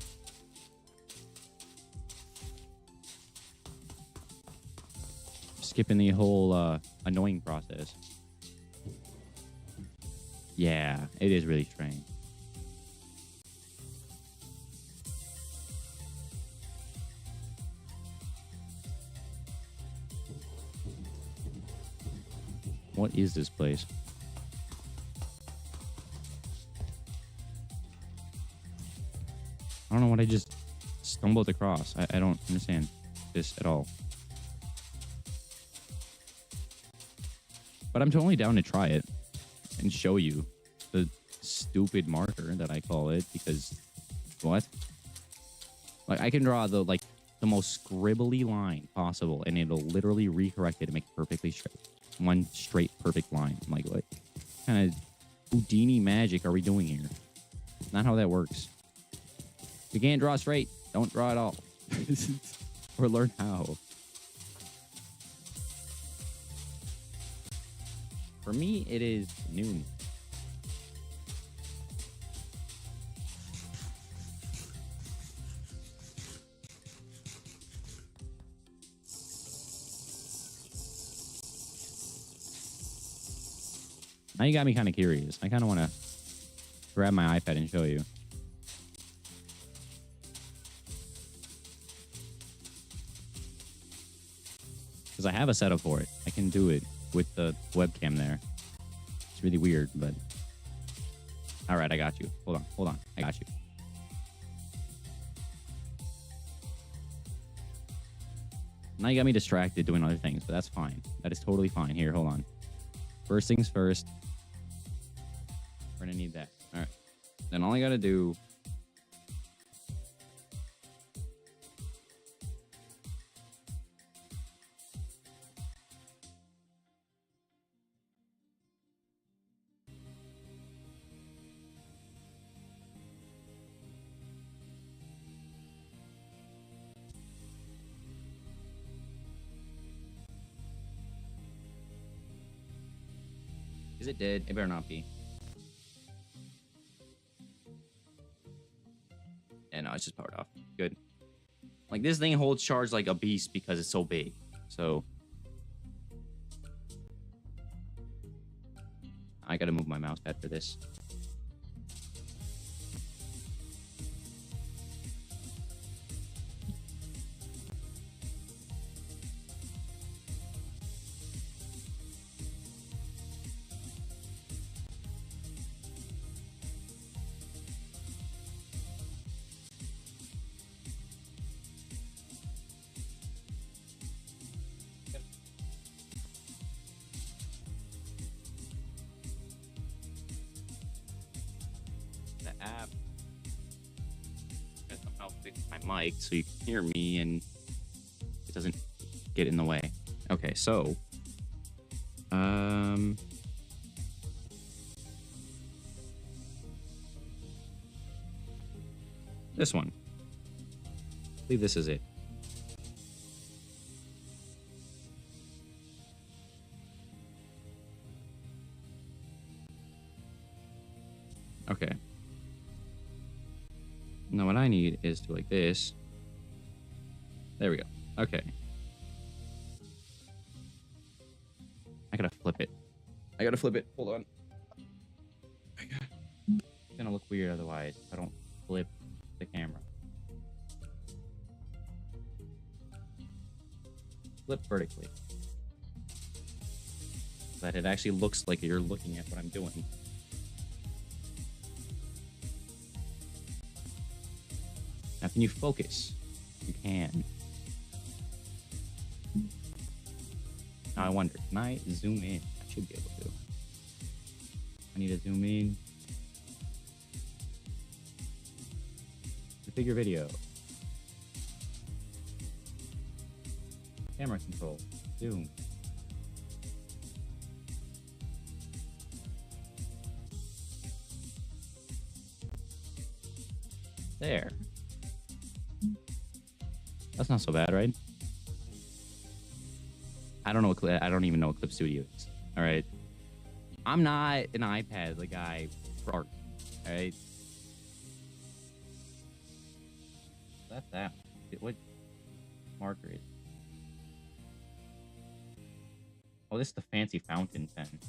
Skipping the whole annoying process. Yeah, it is really strange. What is this place? I don't know what I just stumbled across. I don't understand this at all. But I'm totally down to try it and show you the stupid marker that I call it, because what? Like, I can draw the most scribbly line possible, and it'll literally recorrect it and make it perfectly straight. one straight perfect line. I'm like, what kind of Houdini magic are we doing here? Not how that works. If you can't draw straight, don't draw at all. Or learn how. For me, it is noon. Now you got me kind of curious. I kind of want to grab my iPad and show you. Because I have a setup for it. I can do it with the webcam there. It's really weird, but... Alright, I got you. Hold on. I got you. Now you got me distracted doing other things, but that's fine. That is totally fine. Here, hold on. First things first. We're gonna need that. Alright. Then all I gotta do... Is it dead? It better not be. Yeah, no, it's just powered off. Good. Like, this thing holds charge like a beast because it's so big. So... I gotta move my mouse pad for this. The app has somehow fixed my mic so you can hear me and it doesn't get in the way. Okay, so this one. I believe this is it. Okay. Now what I need is to like this. There we go. Okay. I gotta flip it. Hold on. It's gonna look weird otherwise if I don't flip the camera. Flip vertically. So that it actually looks like you're looking at what I'm doing. Now, can you focus? You can. Now I wonder, can I zoom in? I should be able to. I need to zoom in. Configure video. Camera control. Zoom. There. That's not so bad, right? I don't even know what Clip Studio is. All right. I'm not an iPad the guy for art. All right. That's that. What marker is? Oh, this is the fancy fountain pen.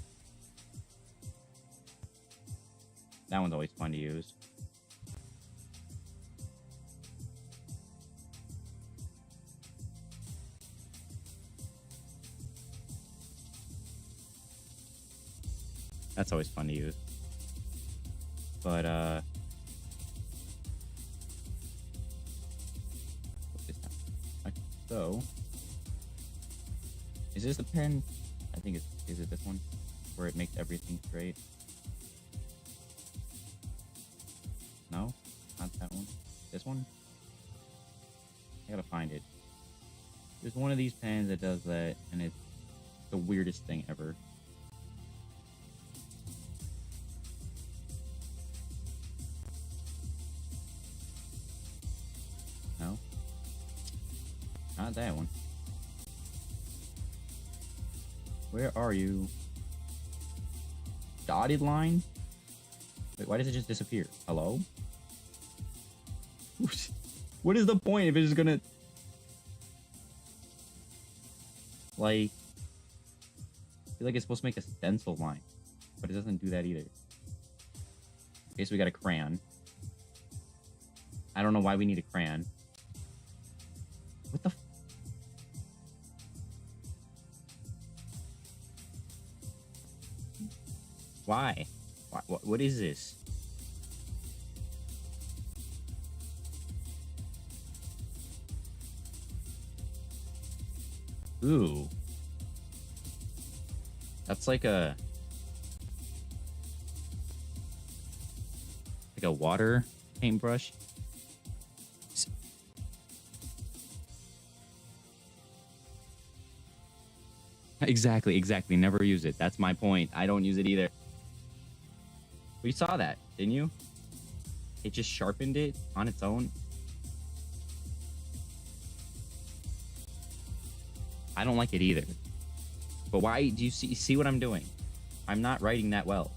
That one's always fun to use. That's always fun to use. But, okay, so, is this the pen? I think is it this one? Where it makes everything straight? No? Not that one? This one? I gotta find it. There's one of these pens that does that, and it's The weirdest thing ever. No? Not that one. Where are you? Dotted line? Wait, why does it just disappear? Hello? What is the point if it's just gonna... Like... I feel like it's supposed to make a stencil line. But it doesn't do that either. Okay, so we got a crayon. I don't know why we need a crayon. What the... Why? What is this? Ooh. That's like a water paintbrush. Exactly. Never use it. That's my point. I don't use it either. We saw that, didn't you? It just sharpened it on its own. I don't like it either. But why do you see what I'm doing? I'm not writing that well.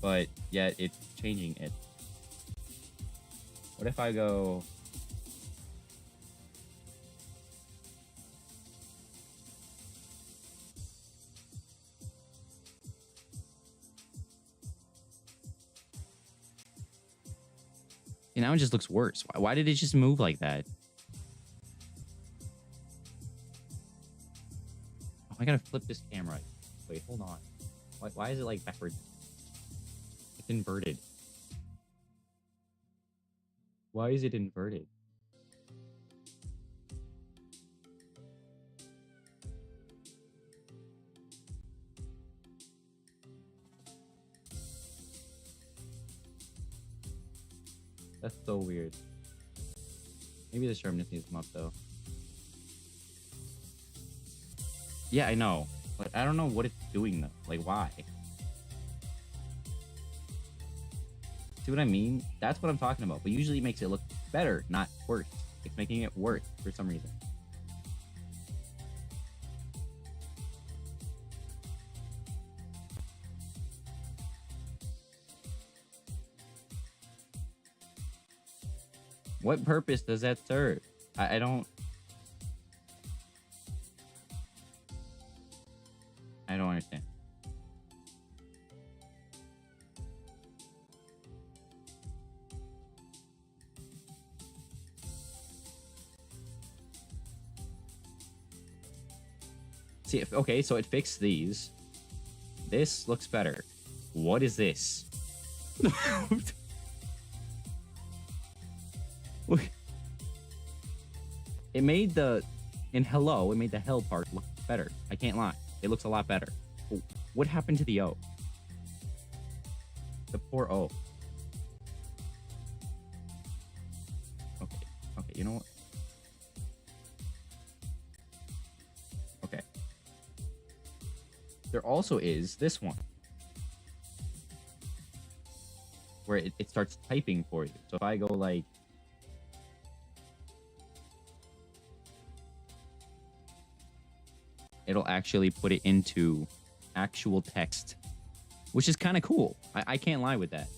But yet it's changing it. What if I go... And now it just looks worse. Why did it just move like that? Oh, I gotta flip this camera. Wait, hold on. Why is it like backwards? It's inverted. Why is it inverted? That's so weird. Maybe the sharpness needs to come up though. Yeah, I know. But I don't know what it's doing though. Like, why? See what I mean? That's what I'm talking about. But usually it makes it look better, not worse. It's making it worse for some reason. What purpose does that serve? I don't understand. See, okay, so it fixed these. This looks better. What is this? It made the hell part look better. I can't lie. It looks a lot better. What happened to the O? The poor O. Okay, you know what? Okay. There also is this one. Where it starts typing for you. So if I go like... It'll actually put it into actual text, which is kind of cool. I can't lie with that.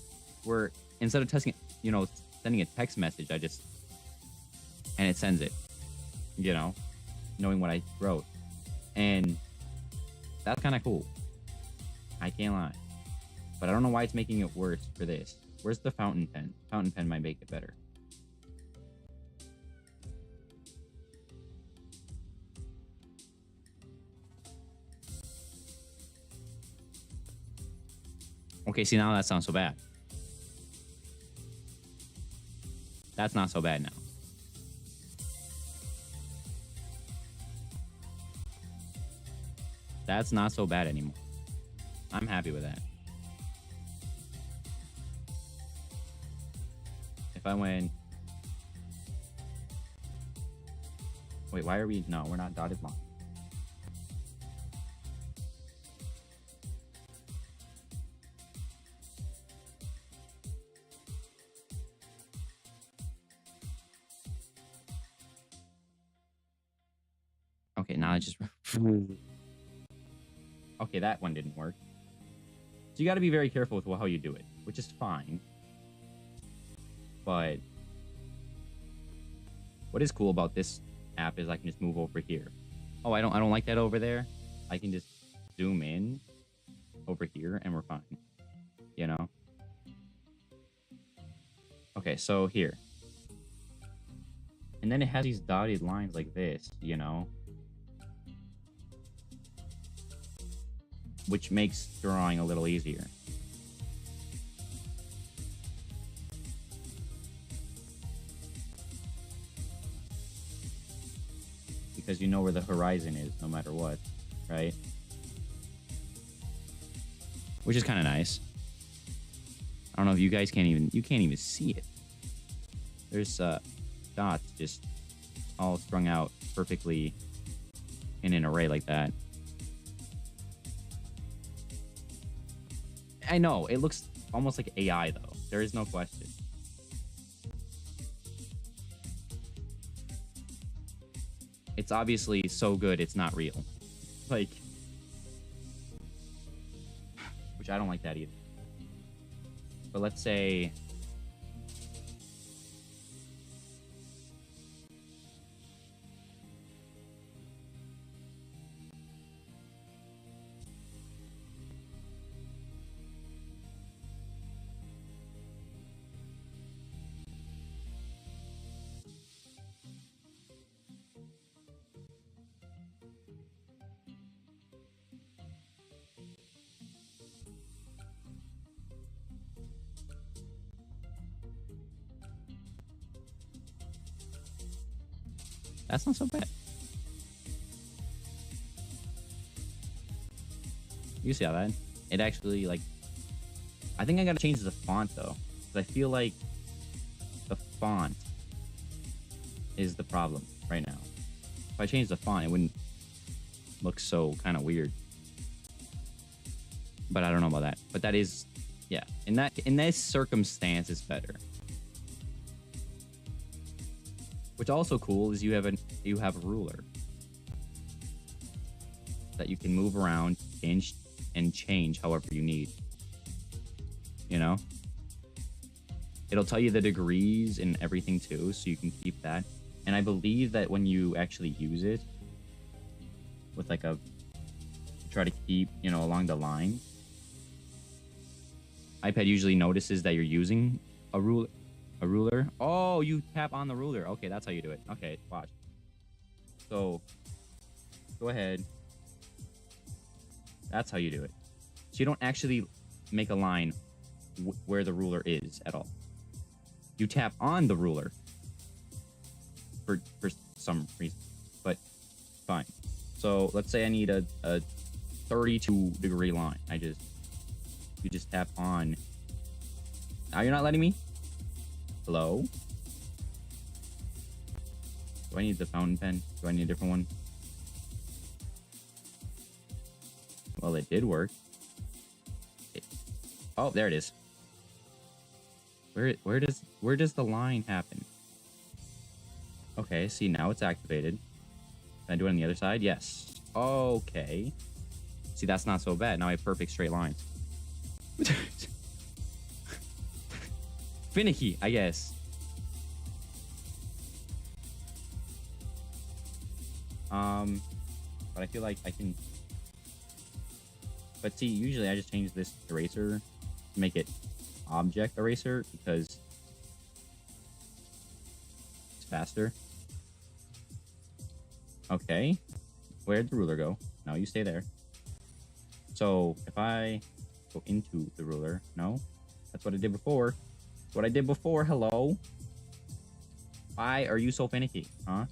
Where instead of testing, sending a text message, and it sends it, knowing what I wrote. And that's kind of cool. I can't lie. But I don't know why it's making it worse for this. Where's the fountain pen? Fountain pen might make it better. Okay, see, now that's not so bad. That's not so bad now. That's not so bad anymore. I'm happy with that. If I went... Wait, why are we? No, we're not dotted line. Okay, now I just. Okay, that one didn't work. So you got to be very careful with how you do it, which is fine. But what is cool about this app is I can just move over here. Oh, I don't like that over there. I can just zoom in over here and we're fine. You know? Okay, so here. And then it has these dotted lines like this, you know? Which makes drawing a little easier. Because you know where the horizon is no matter what, right? Which is kind of nice. I don't know if you guys can't even see it. There's dots just all strung out perfectly in an array like that. I know, it looks almost like AI though. There is no question. It's obviously so good it's not real. Like, which I don't like that either. But let's say that's not so bad. You see how that? It actually, like... I think I gotta change the font, though. Because I feel like the font is the problem right now. If I change the font, it wouldn't look so kind of weird. But I don't know about that. But that is... Yeah. In this circumstance, it's better. What's also cool is you have a ruler that you can move around and change however you need. You know? It'll tell you the degrees and everything too, so you can keep that. And I believe that when you actually use it with like try to keep, you know, along the line, iPad usually notices that you're using a ruler. Oh, you tap on the ruler. Okay, that's how you do it. Okay, watch. So, go ahead. That's how you do it. So you don't actually make a line where the ruler is at all. You tap on the ruler for some reason, but fine. So let's say I need a 32-degree line. You just tap on. Now you're not letting me? Hello? Do I need the fountain pen? Do I need a different one? Well, it did work. Oh, there it is. Where does the line happen? Okay, see, now it's activated. Can I do it on the other side? Yes. Okay. See, that's not so bad. Now I have perfect straight lines. Finicky, I guess. But I feel like I can... But see, usually I just change this eraser to make it object eraser because it's faster. Okay. Where'd the ruler go? No, you stay there. So if I go into the ruler, no, that's what I did before. What I did before, hello? Why are you so finicky, huh?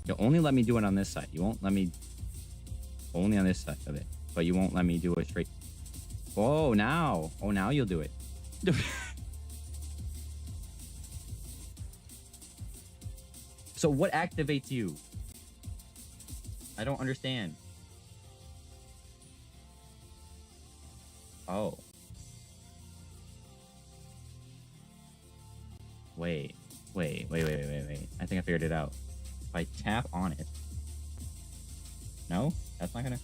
You'll only let me do it on this side. You won't let me... Only on this side of it. But you won't let me do it straight... Oh, now. Oh, now you'll do it. So what activates you? I don't understand. Oh. Wait. I think I figured it out. If I tap on it. No? That's not gonna...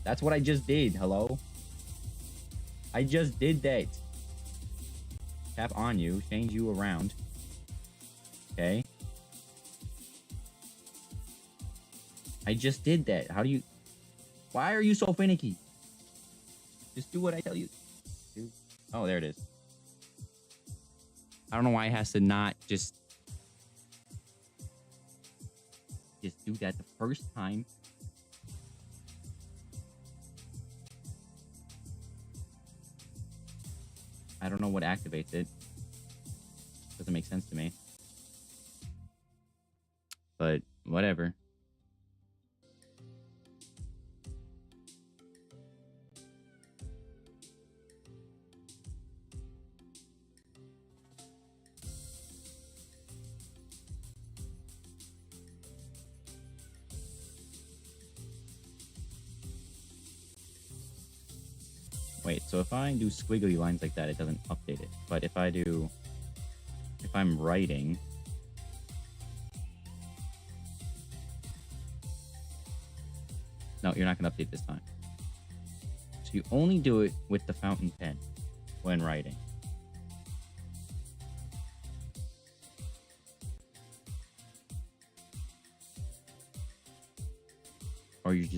That's what I just did. Hello? I just did that. Tap on you, change you around. Okay. I just did that. How do you... Why are you so finicky? Just do what I tell you. Oh, there it is. I don't know why it has to not just do that the first time. I don't know what activates it. Doesn't make sense to me. But whatever. Wait, so if I do squiggly lines like that, it doesn't update it. But if I'm writing, no, you're not going to update this time. So you only do it with the fountain pen when writing. Or you're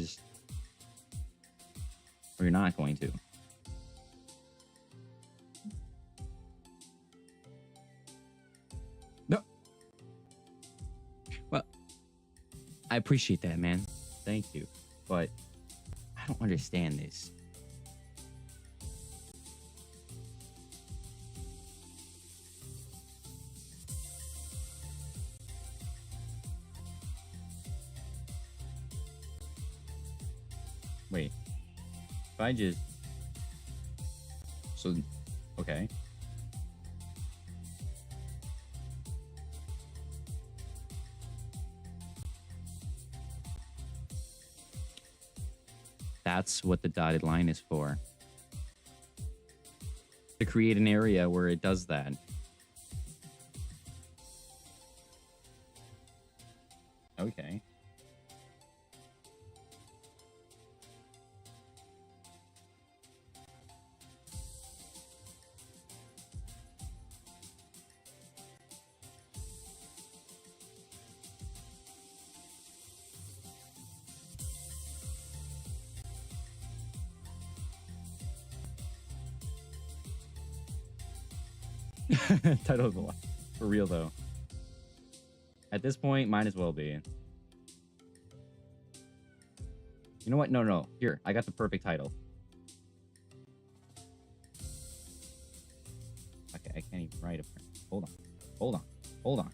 not going to. No. Well, I appreciate that, man. Thank you. But I don't understand this. Wait. If I just... So, okay. That's what the dotted line is for. To create an area where it does that. Okay. Title of the line. For real, though. At this point, might as well be. You know what? No. Here, I got the perfect title. Okay, I can't even write it. Hold on.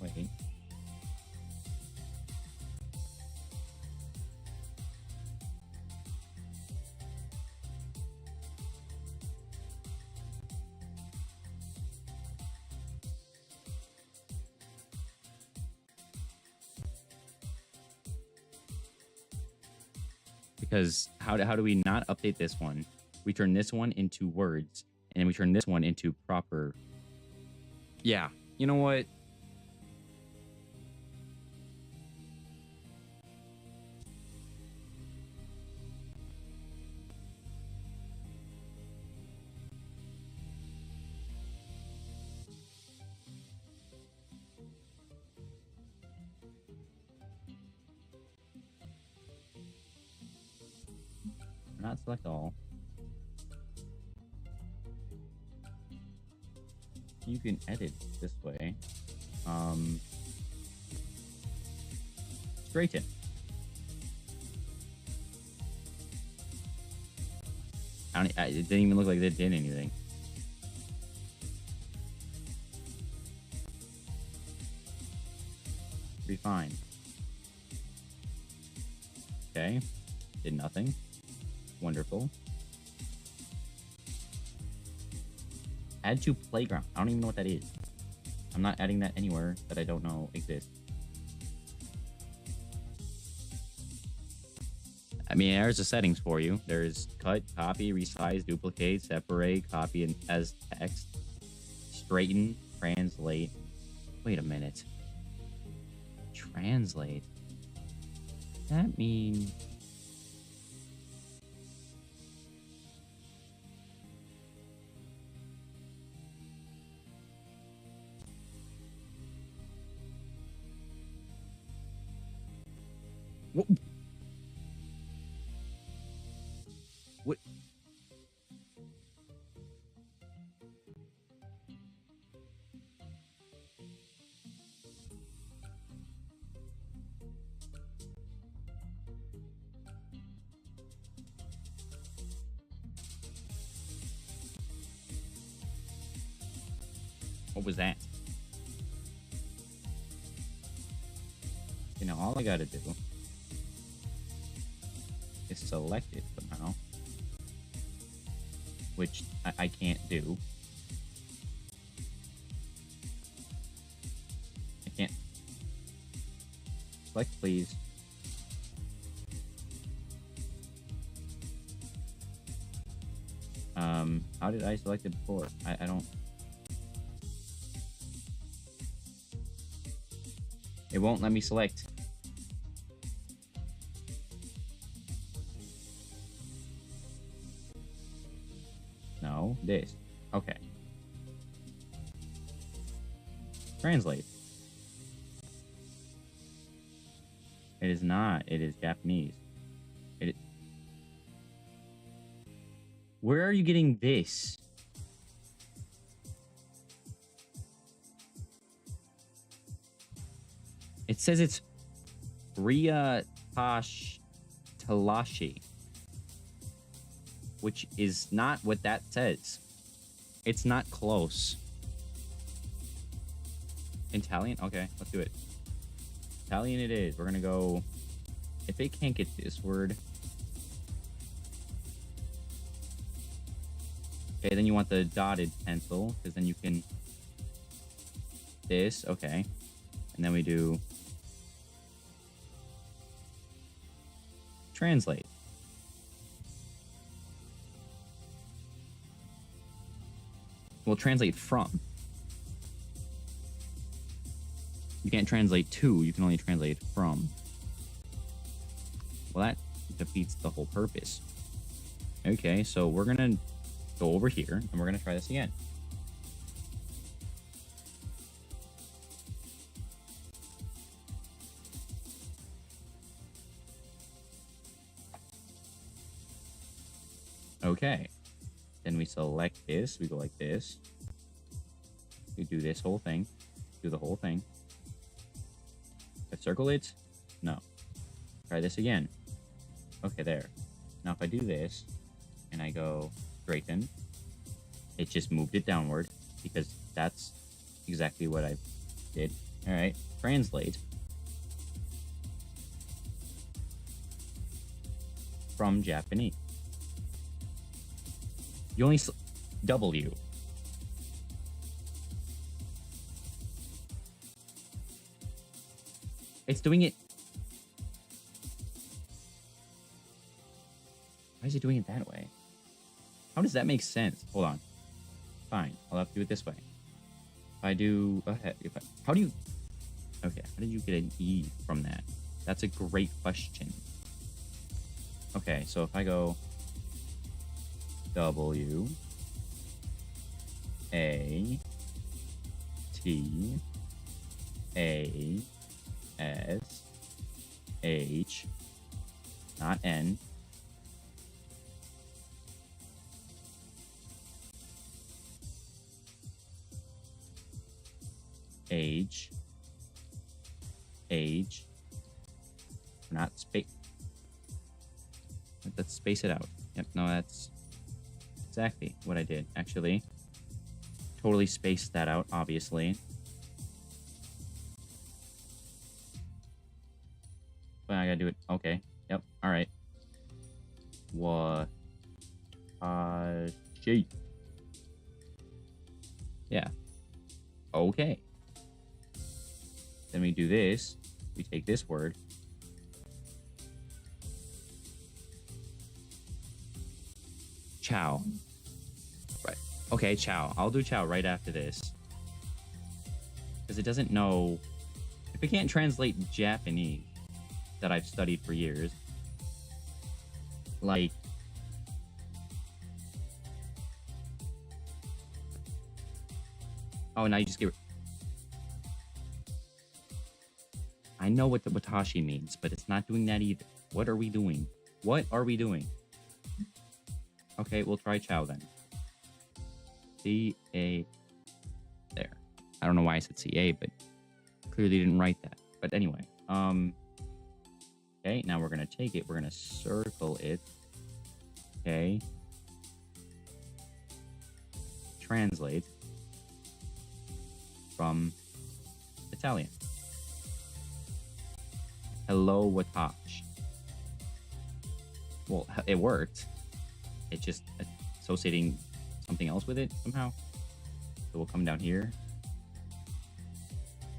Wait. Because how do we not update this one? We turn this one into words, and we turn this one into proper... Yeah, you know what? Not select all. You can edit this way. Straighten. It didn't even look like they did anything. Be fine. Okay. Did nothing. Wonderful. Add to playground. I don't even know what that is. I'm not adding that anywhere that I don't know exists. I mean, there's the settings for you. There's cut, copy, resize, duplicate, separate, copy and as text, straighten, translate. Wait a minute. Translate. That mean... What? What? What was that? You know, all I gotta do is select it somehow, which I can't do. I can't. Select, please. How did I select it before? I don't... It won't let me select. No, this. Okay. Translate. It is not. It is Japanese. It. Where are you getting this? It says it's Ria Talashi, which is not what that says. It's not close. Italian? Okay, let's do it. Italian it is. We're gonna go... If it can't get this word... Okay, then you want the dotted pencil, because then you can... This, okay. And then we do... Translate. We'll translate from. You can't translate to, you can only translate from. Well, that defeats the whole purpose. Okay, so we're gonna go over here, and we're gonna try this again. Okay. Then we select this, we go like this. We do this whole thing. Do the whole thing. I circle it? No. Try this again. Okay, there. Now if I do this, and I go straighten, it just moved it downward, because that's exactly what I did. Alright, translate. From Japanese. You only W. It's doing it. Why is it doing it that way? How does that make sense? Hold on. Fine, I'll have to do it this way. If I do... how do you... Okay, how did you get an E from that? That's a great question. Okay, so if I go... W A T A S H, not N, age, not space. Let's space it out. Yep, no, that's exactly what I did, actually. Totally spaced that out, obviously. But I gotta do it. Okay. Yep. All right. What? She. Yeah. Okay. Then we do this. We take this word. Chow. Right. Okay, chow. I'll do chow right after this. Because it doesn't know... If it can't translate Japanese that I've studied for years, like... Oh, now you just get... I know what the watashi means, but it's not doing that either. What are we doing? What are we doing? Okay, we'll try chow then. C-A... There. I don't know why I said C-A, but clearly didn't write that. But anyway, okay, now we're gonna take it. We're gonna circle it. Okay. Translate from Italian. Hello, Watash. Well, it worked. It's just associating something else with it somehow. So we'll come down here.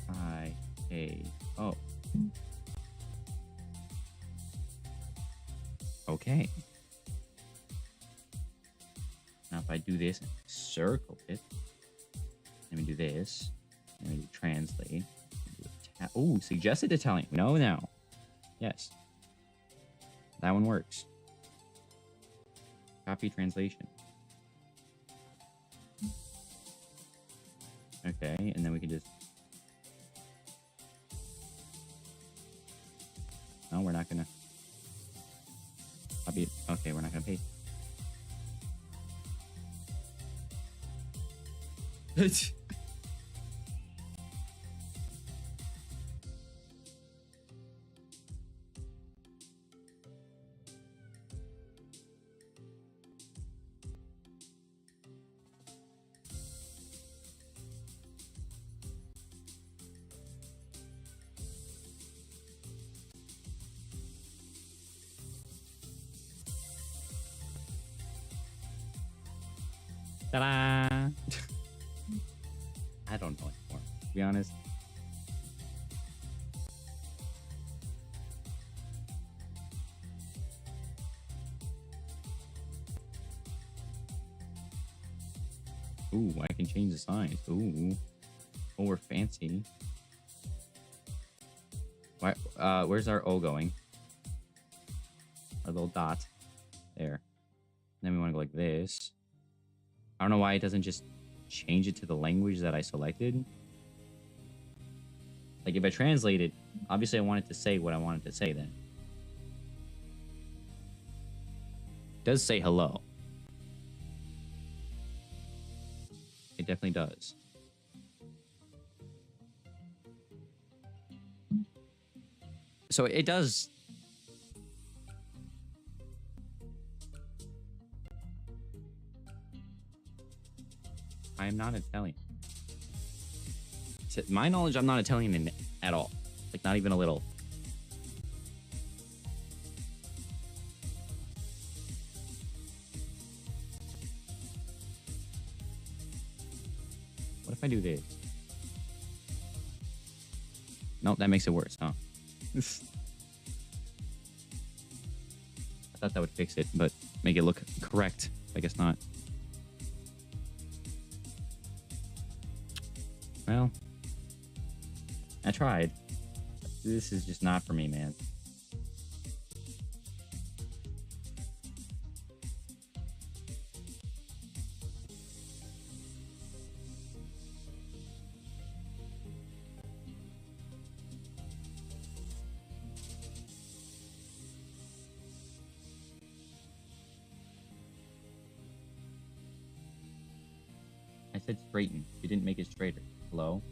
I-A-O. Okay. Now if I do this and circle it, then we do this, and we do translate. Oh, suggested Italian. No, now. Yes. That one works. Copy translation. Okay, and then we can just... No, we're not gonna... Copy it. Okay, we're not gonna paste. Ta-da! I don't know anymore, to be honest. Ooh, I can change the size. Ooh. Oh, we're fancy. Why, where's our O going? Our little dot. There. Then we want to go like this. I don't know why it doesn't just change it to the language that I selected. Like, if I translate it, obviously I want it to say what I want it to say then. It does say hello. It definitely does. So it does... I am not Italian. To my knowledge, I'm not Italian at all. Like, not even a little. What if I do this? Nope, that makes it worse, huh? I thought that would fix it, but make it look correct. I guess not. Well, I tried. This is just not for me, man. I said straighten. You didn't make it straighter. Hello?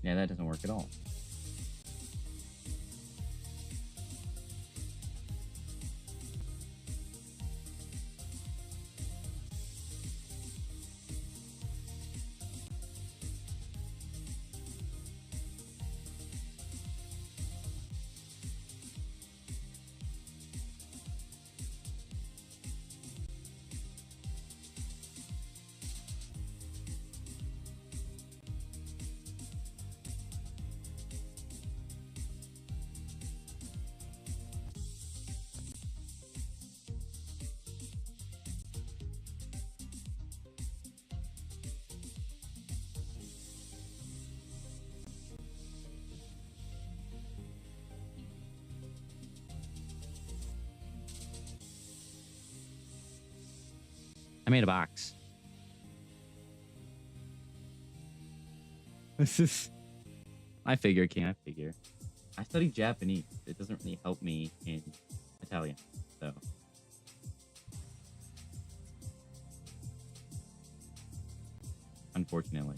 Yeah, that doesn't work at all. I made a box. I figure, can't figure. I studied Japanese. It doesn't really help me in Italian, so. Unfortunately.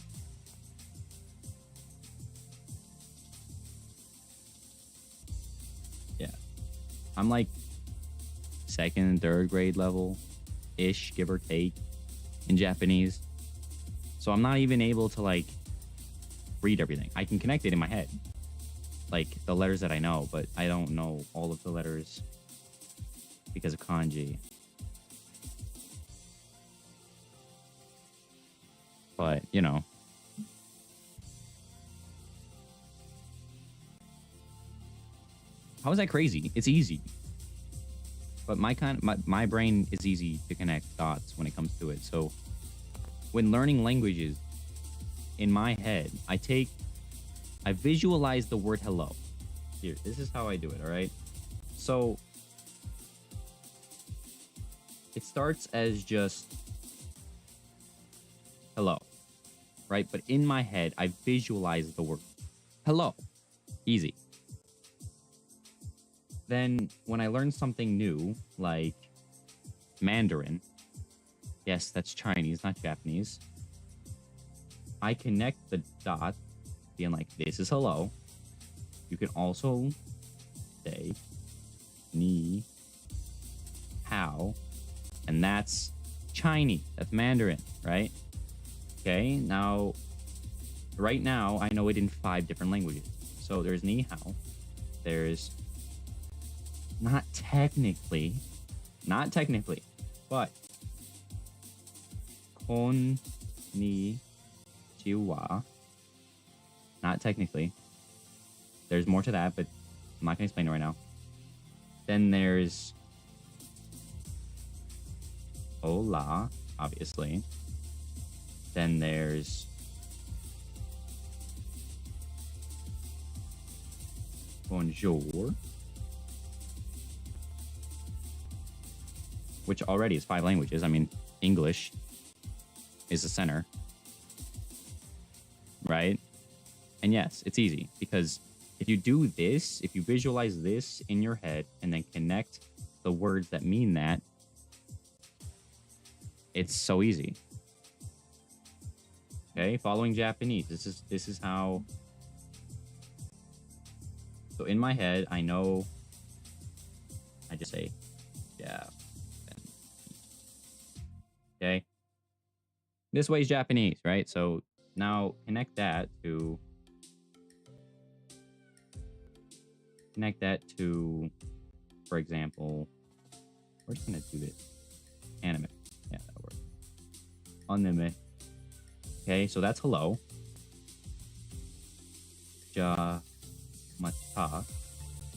Yeah. I'm like second, third grade level-ish, give or take, in Japanese. So I'm not even able to like read everything. I can connect it in my head, like the letters that I know, but I don't know all of the letters because of kanji. But, you know. How is that crazy? It's easy. But my brain is easy to connect dots when it comes to it. So when learning languages, in my head, I visualize the word hello. Here, this is how I do it, all right? So it starts as just hello, right? But in my head, I visualize the word hello. Easy. Then when I learn something new, like Mandarin, yes, that's Chinese, not Japanese, I connect the dot, being like, this is hello. You can also say ni hao, and that's Chinese, that's Mandarin, right? Okay, now, right now, I know it in 5 different languages. So there's ni hao, there's not technically, but kon ni chiwa. Not technically. There's more to that, but I'm not gonna explain it right now. Then there's hola, obviously. Then there's bonjour, which already is 5 languages. I mean, English is the center, right? And yes, it's easy because if you do this, if you visualize this in your head and then connect the words that mean that, it's so easy. Okay, following Japanese. This is how. So in my head, I know. I just say, yeah. Okay. This way is Japanese, right? So now connect that to, for example, we're just gonna do this. Anime. Yeah, that'll work. Anime. Okay, so that's hello. Ja mata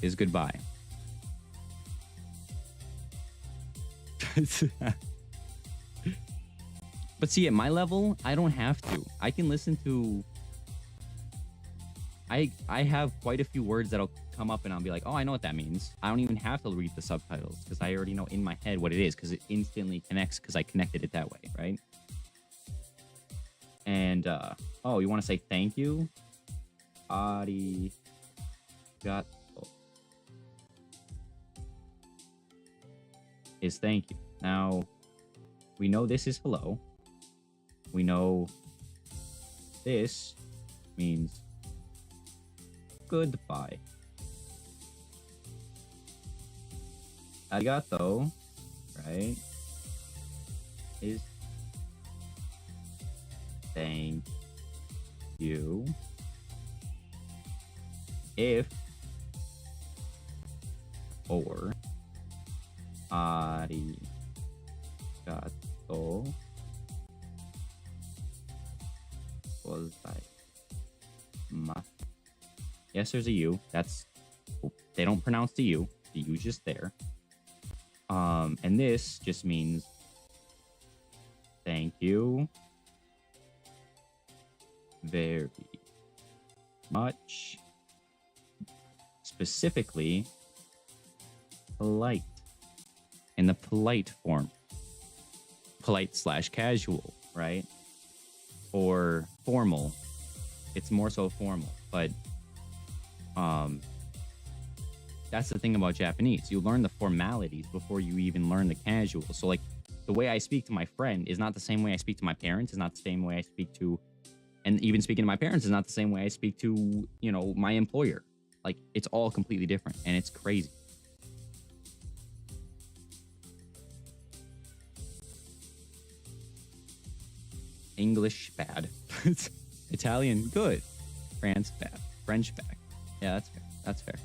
is goodbye. But see, at my level, I don't have to. I can listen to. I have quite a few words that'll come up and I'll be like, oh, I know what that means. I don't even have to read the subtitles because I already know in my head what it is because it instantly connects because I connected it that way, right? And oh, you want to say thank you? Arigato. Is thank you. Now, we know this is hello. We know this means goodbye. Arigato, right, is thank you. If or arigato gozaimasu. Yes, there's a U. That's, they don't pronounce the U. The U's just there. And this just means thank you very much. Specifically, polite. In the polite form. Polite slash casual, right? Or formal. It's more so formal, but that's the thing about Japanese. You learn the formalities before you even learn the casual. So like the way I speak to my friend is not the same way I speak to my parents, is not the same way I speak to, and even speaking to my parents is not the same way I speak to, you know, my employer. Like it's all completely different and it's crazy. English bad. Italian good. France bad. French bad. Yeah, that's fair. That's fair.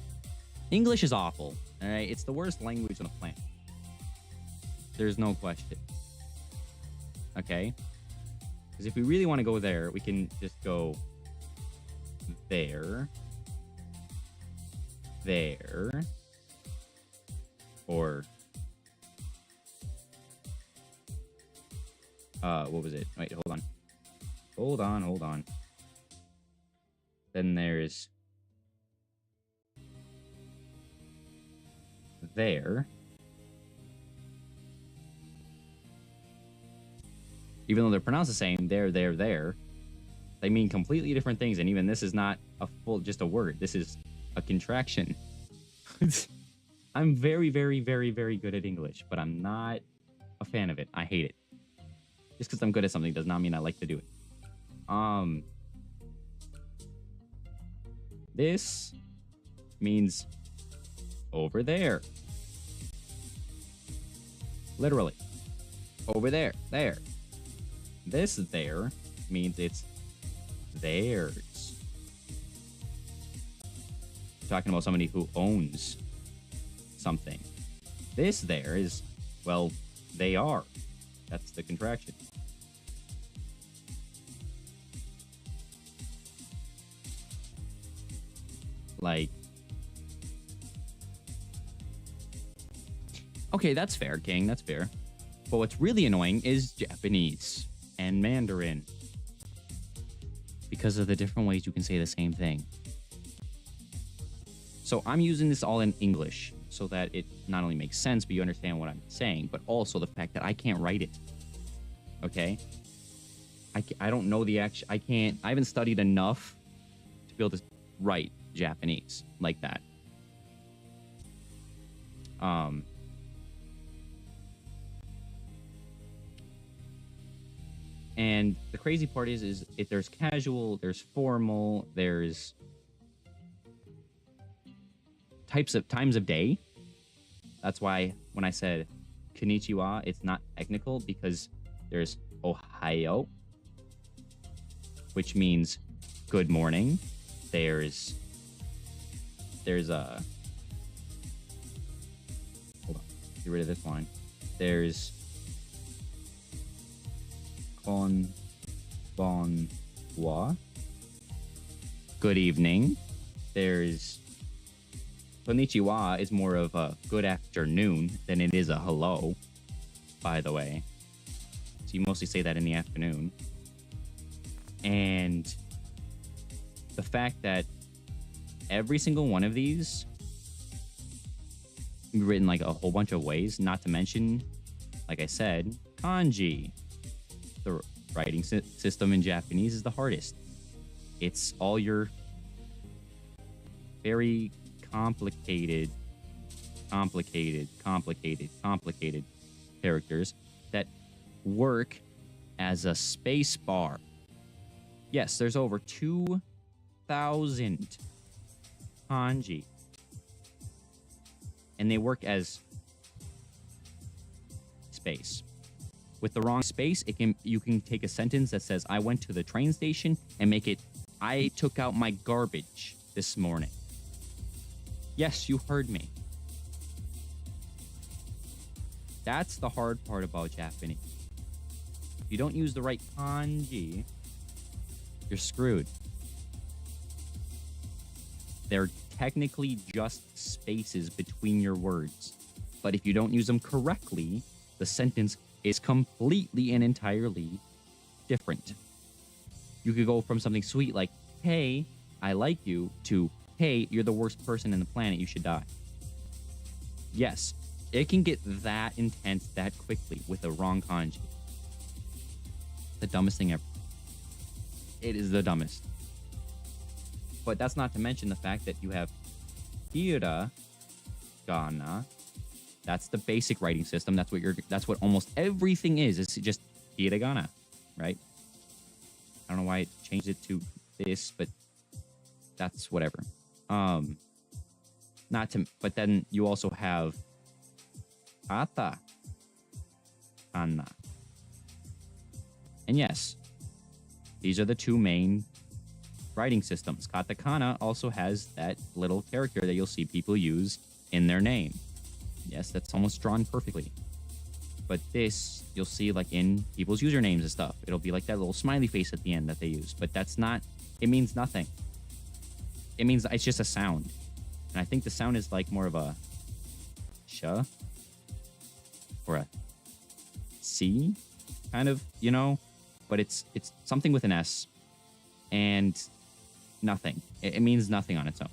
English is awful. All right, it's the worst language on the planet. There's no question. Okay, because if we really want to go there, we can just go there, there, or what was it? Wait, hold on. Then there's there. Even though they're pronounced the same, there, they mean completely different things. And even this is not just a word. This is a contraction. I'm very, very, very, very good at English, but I'm not a fan of it. I hate it. Just because I'm good at something does not mean I like to do it. This means over there. Literally. Over there. There. This there means it's theirs. Talking about somebody who owns something. This there is, well, they are. That's the contraction. Like, okay, that's fair, King. That's fair. But what's really annoying is Japanese and Mandarin, because of the different ways you can say the same thing. So I'm using this all in English so that it not only makes sense, but you understand what I'm saying, but also the fact that I can't write it. Okay? I don't know the action. I haven't studied enough to be able to write Japanese like that. And the crazy part is if there's casual, there's formal, there's times of day. That's why when I said konnichiwa, it's not technical, because there's ohayo, which means good morning. There's a, hold on, get rid of this line. There's konbanwa, good evening. There's konnichiwa is more of a good afternoon than it is a hello, by the way. So you mostly say that in the afternoon. And the fact that every single one of these can be written like a whole bunch of ways, not to mention, like I said, kanji. The writing system in Japanese is the hardest. It's all your very complicated characters that work as a space bar. Yes, there's over 2,000 kanji. And they work as space. With the wrong space, you can take a sentence that says, I went to the train station, and make it, I took out my garbage this morning. Yes, you heard me. That's the hard part about Japanese. If you don't use the right kanji, you're screwed. They're technically just spaces between your words. But if you don't use them correctly, the sentence is completely and entirely different. You could go from something sweet like, hey, I like you, to, hey, you're the worst person in the planet, you should die. Yes, it can get that intense that quickly with the wrong kanji. The dumbest thing ever. It is the dumbest. But that's not to mention the fact that you have hiragana. That's the basic writing system. That's what almost everything is. It's just hiragana, right? I don't know why it changed it to this, but that's whatever. But then you also have katakana. And yes, these are the two main writing systems. Katakana also has that little character that you'll see people use in their name. Yes, that's almost drawn perfectly. But this, you'll see like in people's usernames and stuff. It'll be like that little smiley face at the end that they use. But that's not, it means nothing. It means it's just a sound. And I think the sound is like more of a sh or a c kind of, you know? But it's something with an S and nothing. It means nothing on its own.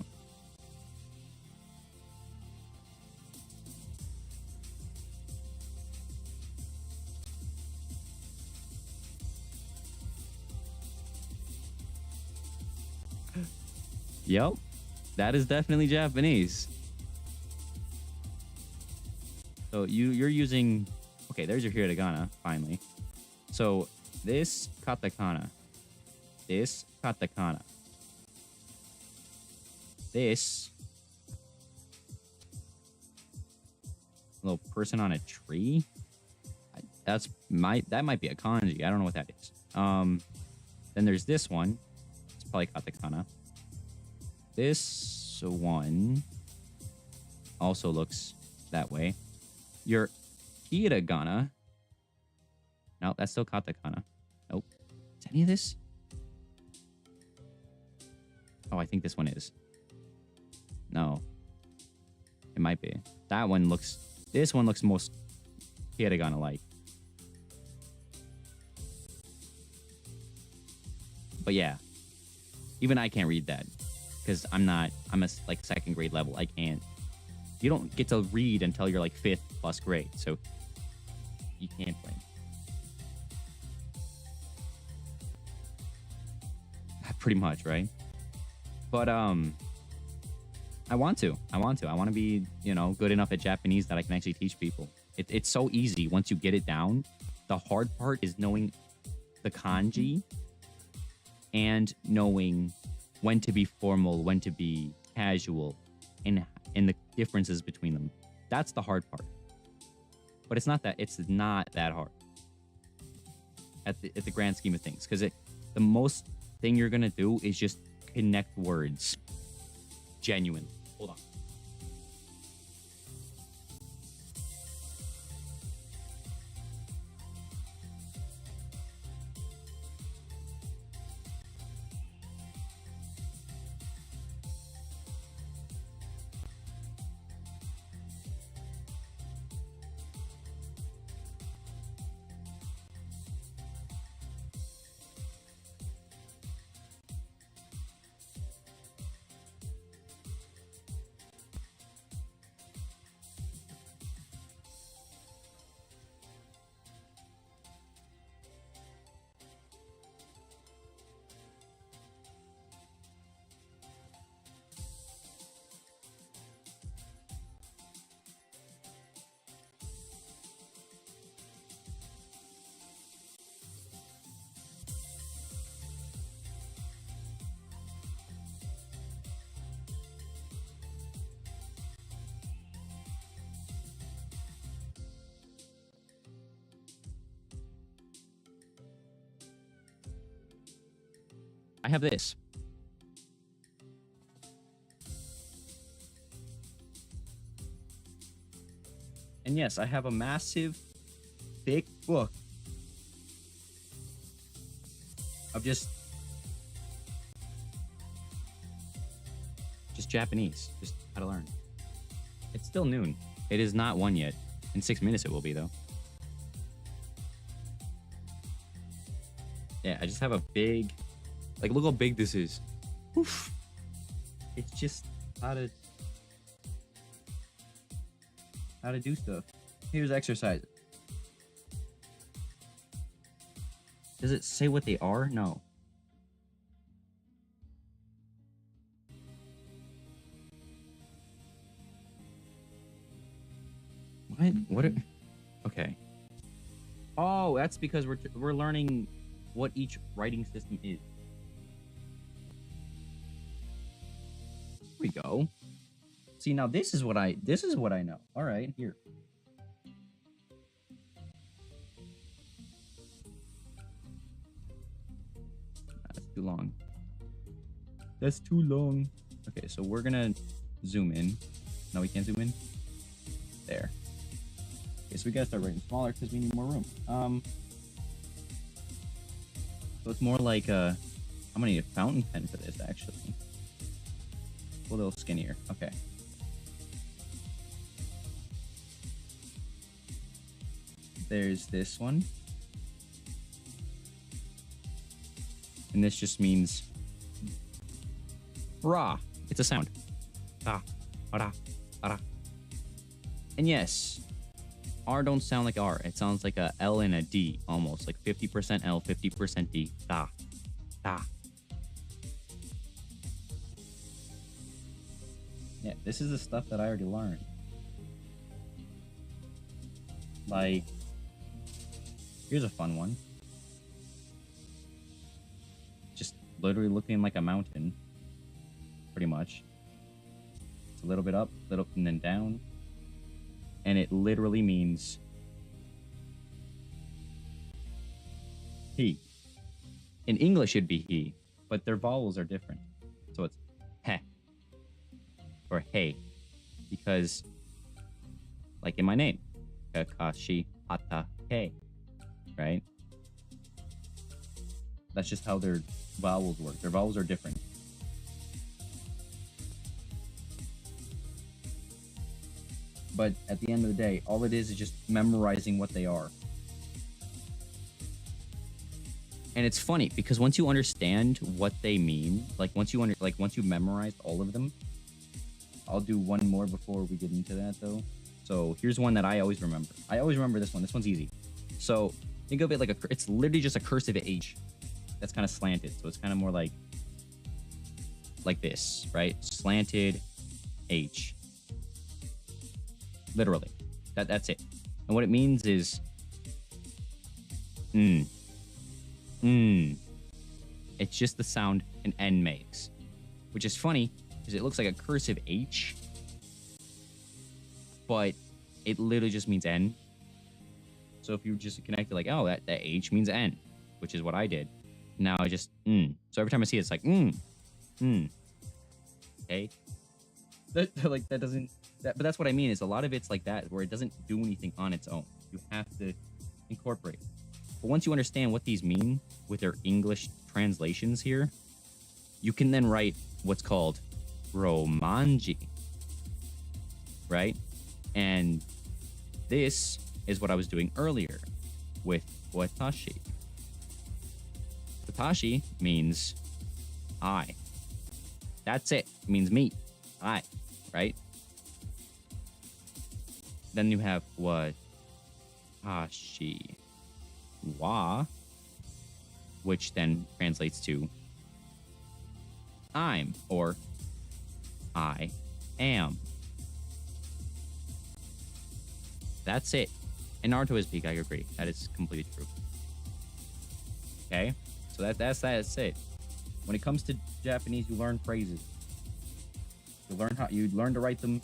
Yep, that is definitely Japanese. So you're using, okay, there's your hiragana, finally. So this katakana, this little person on a tree, that might be a kanji. I don't know what that is. Then there's this one. It's probably katakana. This one also looks that way. Your hiragana. No, that's still katakana. Nope. Is any of this? Oh, I think this one is. No. It might be. That one looks... This one looks most hiragana-like. But yeah. Even I can't read that. Because I'm a like second grade level. I can't. You don't get to read until you're like 5th plus grade. So you can't blame. Pretty much, right? But I want to be, good enough at Japanese that I can actually teach people. It's so easy once you get it down. The hard part is knowing the kanji and knowing when to be formal, when to be casual, and the differences between them. That's the hard part. But it's not that hard at the grand scheme of things, because the most thing you're gonna do is just connect words genuinely. Hold on. I have this. And yes, I have a massive, thick book of just Japanese, just how to learn. It's still noon. It is not 1 yet. In 6 minutes it will be, though. Yeah, I just have a big, like, look how big this is. Oof. It's just how to do stuff. Here's exercises. Does it say what they are? No. What? Okay. Oh, that's because we're learning what each writing system is. Here we go. See, now this is what I know. All right, here. That's too long. That's too long. Okay, so we're gonna zoom in. No, we can't zoom in. There. Okay, so we gotta start writing smaller because we need more room. So it's more like I'm gonna need a fountain pen for this, actually. A little skinnier. Okay. There's this one. And this just means ra. It's a sound. Da, ra, ra. And yes, R don't sound like R. It sounds like a L and a D, almost like 50% L, 50% D. Da, da. Yeah, this is the stuff that I already learned. Like, here's a fun one. Just literally looking like a mountain, pretty much. It's a little bit up, little, and then down. And it literally means he. In English, it'd be he, but their vowels are different. So it's he or hey, because, like in my name, Kakashi Hata Hey, right? That's just how their vowels work. Their vowels are different. But at the end of the day, all it is just memorizing what they are. And it's funny because once you understand what they mean, like once you memorized all of them, I'll do one more before we get into that though. So here's one that I always remember. I always remember this one. This one's easy. So think of it like it's literally just a cursive H that's kind of slanted. So it's kind of more like this, right? Slanted H. Literally. That's it. And what it means is It's just the sound an N makes. Which is funny, because it looks like a cursive H, but it literally just means N. So if you just connect it like, oh, that H means N, which is what I did. Now I just, So every time I see it, it's like, Okay? But that's what I mean, is a lot of it's like that, where it doesn't do anything on its own. You have to incorporate. But once you understand what these mean with their English translations here, you can then write what's called Romanji, right? And this is what I was doing earlier with Watashi. Watashi means I. That's it. It means me. I, right? Then you have Watashi wa, which then translates to I'm, or I am. That's it. And Naruto is peak, I agree. That is completely true. Okay? So that's it. When it comes to Japanese, you learn phrases. You learn to write them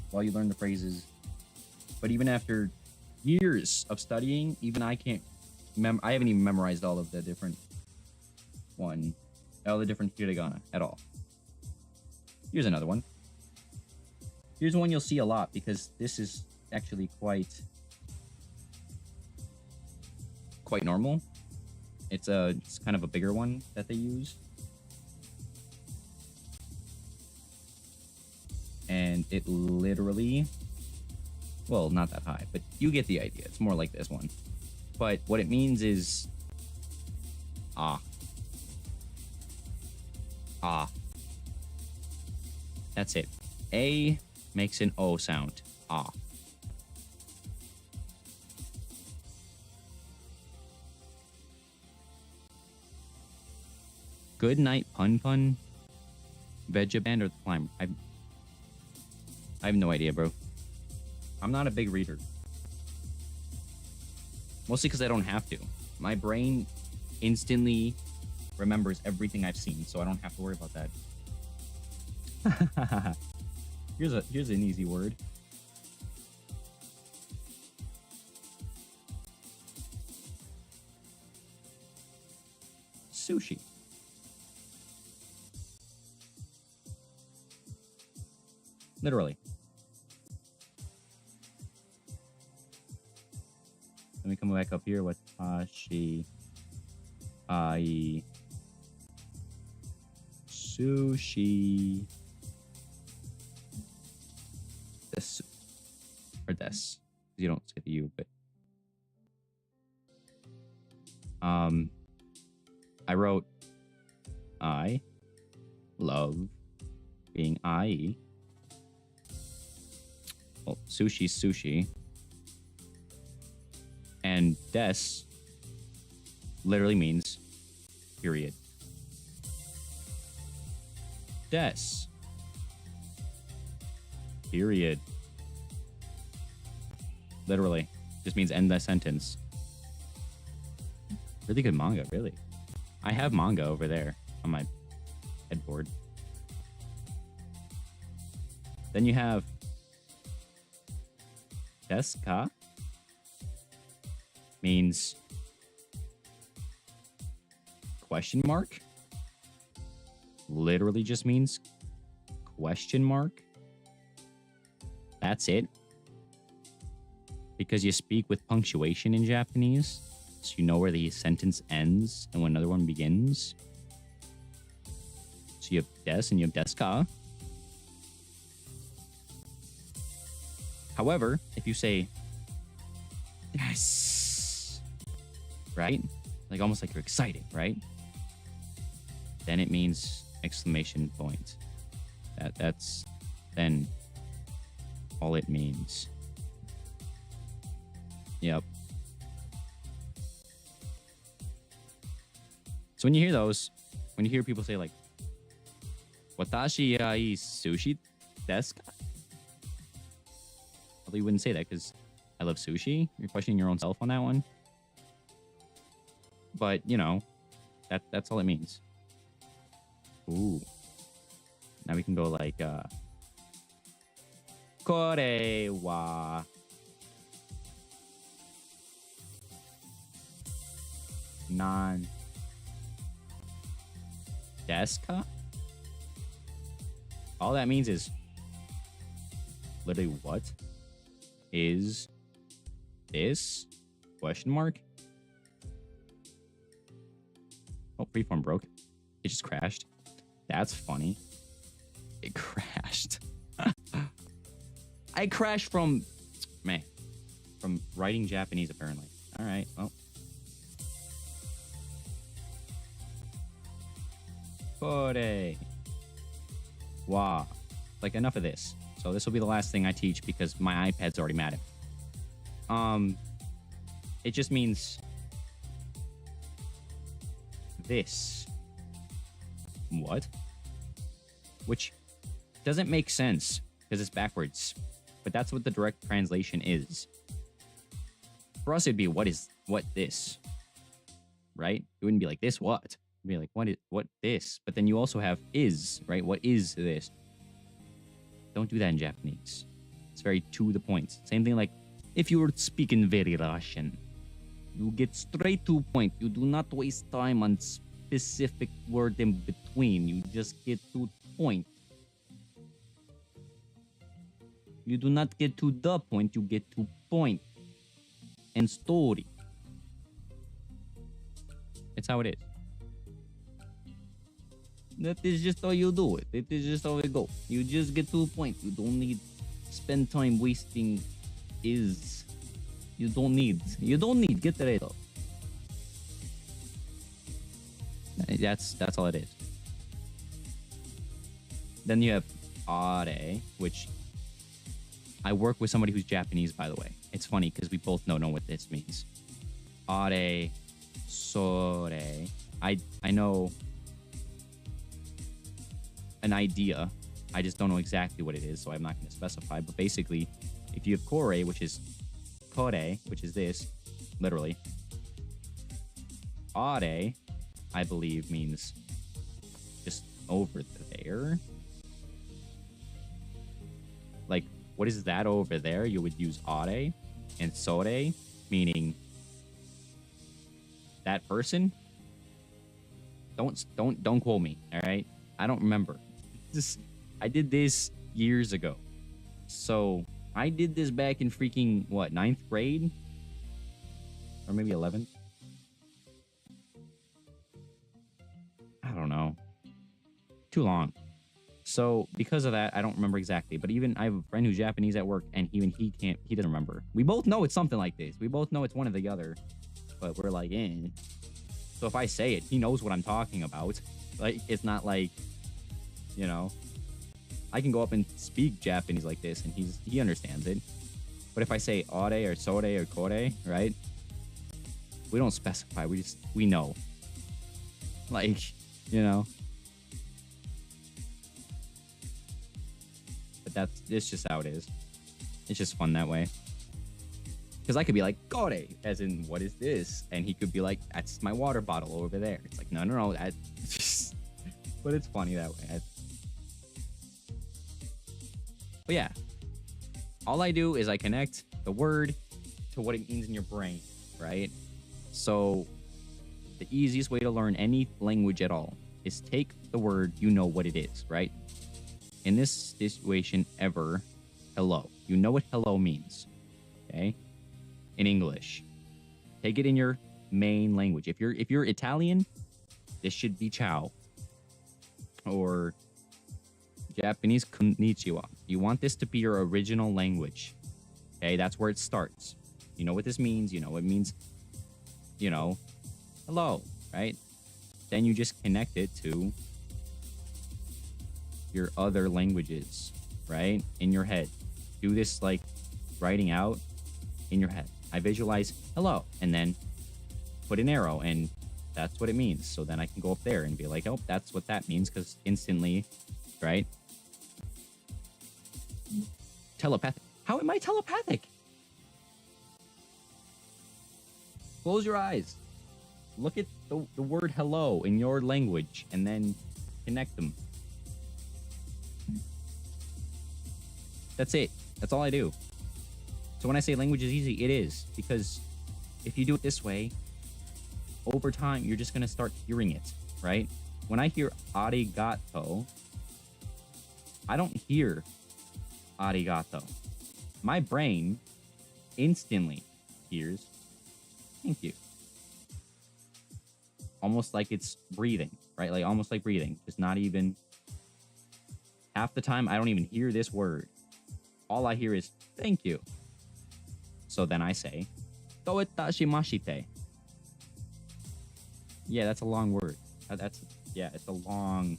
while you learn the phrases. But even after years of studying, even I can't I haven't even memorized all of the different one. all the different hiragana at all. Here's another one. Here's one you'll see a lot because this is actually quite normal. It's kind of a bigger one that they use. And it literally, well, not that high, but you get the idea. It's more like this one. But what it means is ah. Ah. That's it. A makes an O sound. Ah. Good night, Pun Pun. Vegaband or the Climber? I have no idea, bro. I'm not a big reader. Mostly because I don't have to. My brain instantly remembers everything I've seen, so I don't have to worry about that. Here's an easy word. Sushi. Literally. Let me come back up here. Watashi ai sushi. This or this. You don't say the U, but I wrote I love being I. Well, sushi's sushi. And des literally means period. Des. Period. Literally. Just means end the sentence. Really good manga, really. I have manga over there on my headboard. Then you have desu ka means question mark. Literally just means question mark. That's it. Because you speak with punctuation in Japanese, so you know where the sentence ends and when another one begins. So you have des and you have desu ka. However, if you say yes, right? Like almost like you're excited, right? Then it means exclamation point. That's then all it means. Yep. So when you hear those, when you hear people say like, "Watashi ai sushi desu ka?" Probably wouldn't say that because I love sushi. You're questioning your own self on that one. But you know, that's all it means. Ooh. Now we can go like kore wa nan desu ka? All that means is literally what is this? Question mark. Oh, freeform broke. It just crashed. That's funny. It crashed. I crashed from writing Japanese apparently. All right. Well. Kore wa. Like enough of this. So this will be the last thing I teach because my iPad's already mad at me. It just means this. What? Which doesn't make sense because it's backwards. But that's what the direct translation is. For us, it'd be what this? Right? It wouldn't be like this what? It'd be like what this? But then you also have is, right? What is this? Don't do that in Japanese. It's very to the point. Same thing like if you were speaking very Russian. You get straight to point. You do not waste time on specific word in between. You just get to point. You do not get to the point, you get to point. And story. It's how it is. That is just how you do it. It is just how it goes. You just get to a point. You don't need spend time wasting is. You don't need. Get the rate of. That's all it is. Then you have are, which I work with somebody who's Japanese, by the way. It's funny because we both don't know what this means. Are, sore. I know an idea. I just don't know exactly what it is, so I'm not going to specify. But basically, if you have kore, which is kore, which is this, literally. Are, I believe, means just over there. Like, what is that over there? You would use are, and sore, meaning that person. Don't quote me, all right? I don't remember. I did this years ago. So I did this back in freaking, what, 9th grade? Or maybe 11th? I don't know. Too long. So because of that, I don't remember exactly. But even I have a friend who's Japanese at work, and he doesn't remember. We both know it's something like this. We both know it's one or the other. But we're like, eh. So if I say it, he knows what I'm talking about. Like, it's not like, you know, I can go up and speak Japanese like this, and he understands it. But if I say are or sore or kore, right? We don't specify. We know. Like, you know. But it's just how it is. It's just fun that way. Because I could be like, kore, as in, what is this? And he could be like, that's my water bottle over there. It's like, no. But it's funny that way. But yeah, all I do is I connect the word to what it means in your brain, right? So the easiest way to learn any language at all is take the word, you know what it is, right? In this situation ever, hello. You know what hello means, okay? In English. Take it in your main language. If you're Italian, this should be ciao. Or Japanese, konnichiwa. You want this to be your original language. Okay, that's where it starts. You know what this means. You know it means, you know, hello, right? Then you just connect it to your other languages, right? In your head. Do this like writing out in your head. I visualize hello and then put an arrow, and that's what it means. So then I can go up there and be like, oh, that's what that means, because instantly, right? Telepathic. How am I telepathic? Close your eyes. Look at the word hello in your language and then connect them. That's it. That's all I do. So when I say language is easy, it is. Because if you do it this way, over time, you're just going to start hearing it, right? When I hear arigato, I don't hear arigato. My brain instantly hears thank you. Almost like it's breathing, right? Like almost like breathing. Just not even... Half the time, I don't even hear this word. All I hear is thank you. So then I say, doitashimashite. Yeah, that's a long word. It's a long...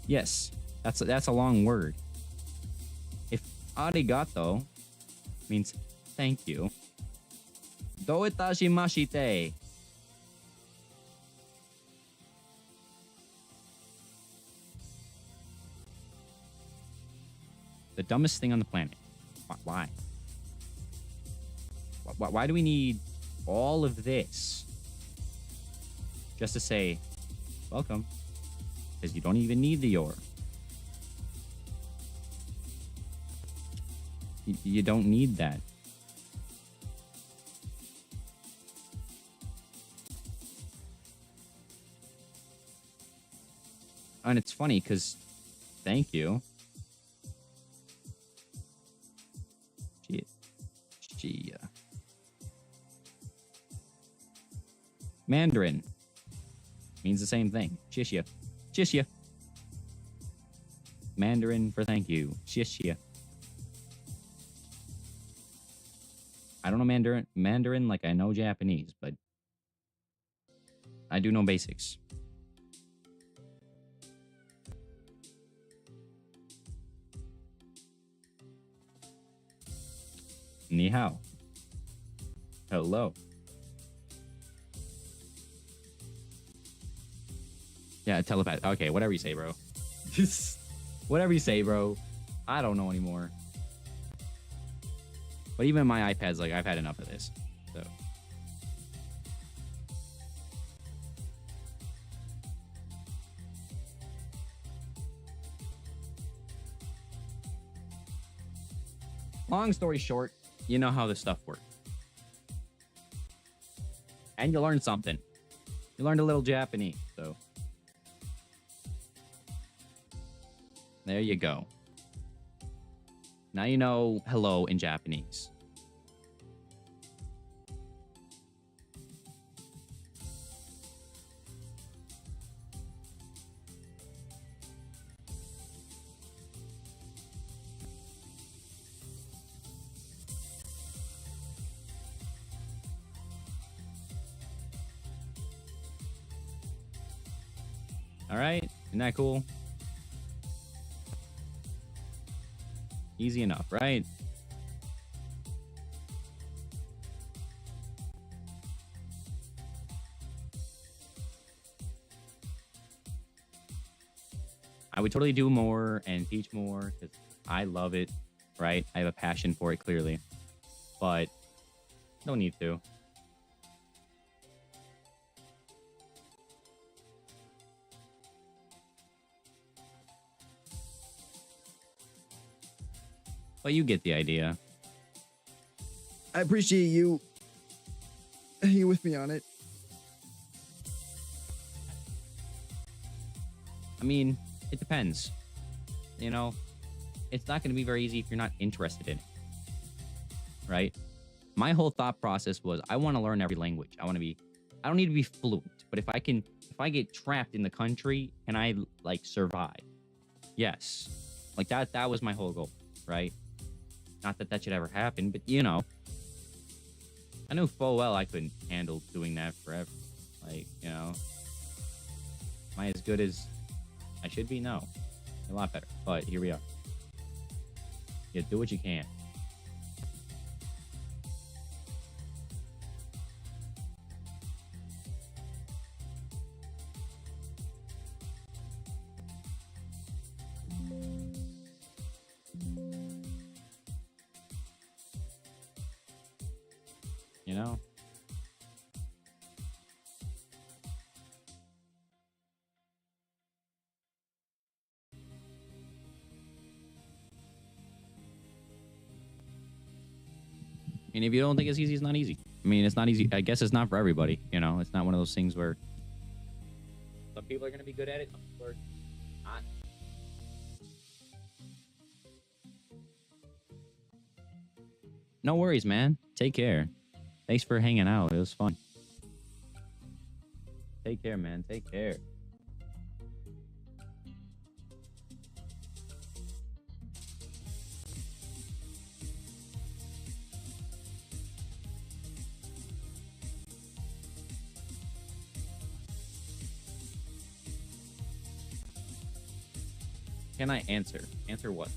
Yes, that's a long word. If arigato means thank you, doitashimashite. The dumbest thing on the planet. Why? Why do we need all of this just to say welcome? Because you don't even need the your. You don't need that. And it's funny because, thank you. Mandarin means the same thing. Shishya. Shishya. Mandarin for thank you. Shishya. I don't know Mandarin like I know Japanese, but I do know basics. Ni hao. Hello. Yeah, telepath. Okay, whatever you say, bro. Whatever you say, bro. I don't know anymore. But even my iPad's like, I've had enough of this. So. Long story short, you know how this stuff works. And you learned something. You learned a little Japanese, so. There you go. Now you know hello in Japanese. All right, isn't that cool? Easy enough, right? I would totally do more and teach more because I love it, right? I have a passion for it, clearly. But don't need to. But you get the idea. I appreciate you with me on it. I mean, it depends. You know, it's not going to be very easy if you're not interested in it. Right? My whole thought process was I want to learn every language. I don't need to be fluent, but if I get trapped in the country, can I like survive? Yes. Like that was my whole goal, right? Not that that should ever happen, but you know, I knew full well I couldn't handle doing that forever. Like, you know, am I as good as I should be? No, a lot better, but here we are. You do what you can. You know? And if you don't think it's easy, it's not easy. I mean, it's not easy. I guess it's not for everybody. You know, it's not one of those things where some people are going to be good at it, some people are not. No worries, man. Take care. Thanks for hanging out. It was fun. Take care, man. Take care. Can I answer? Answer what?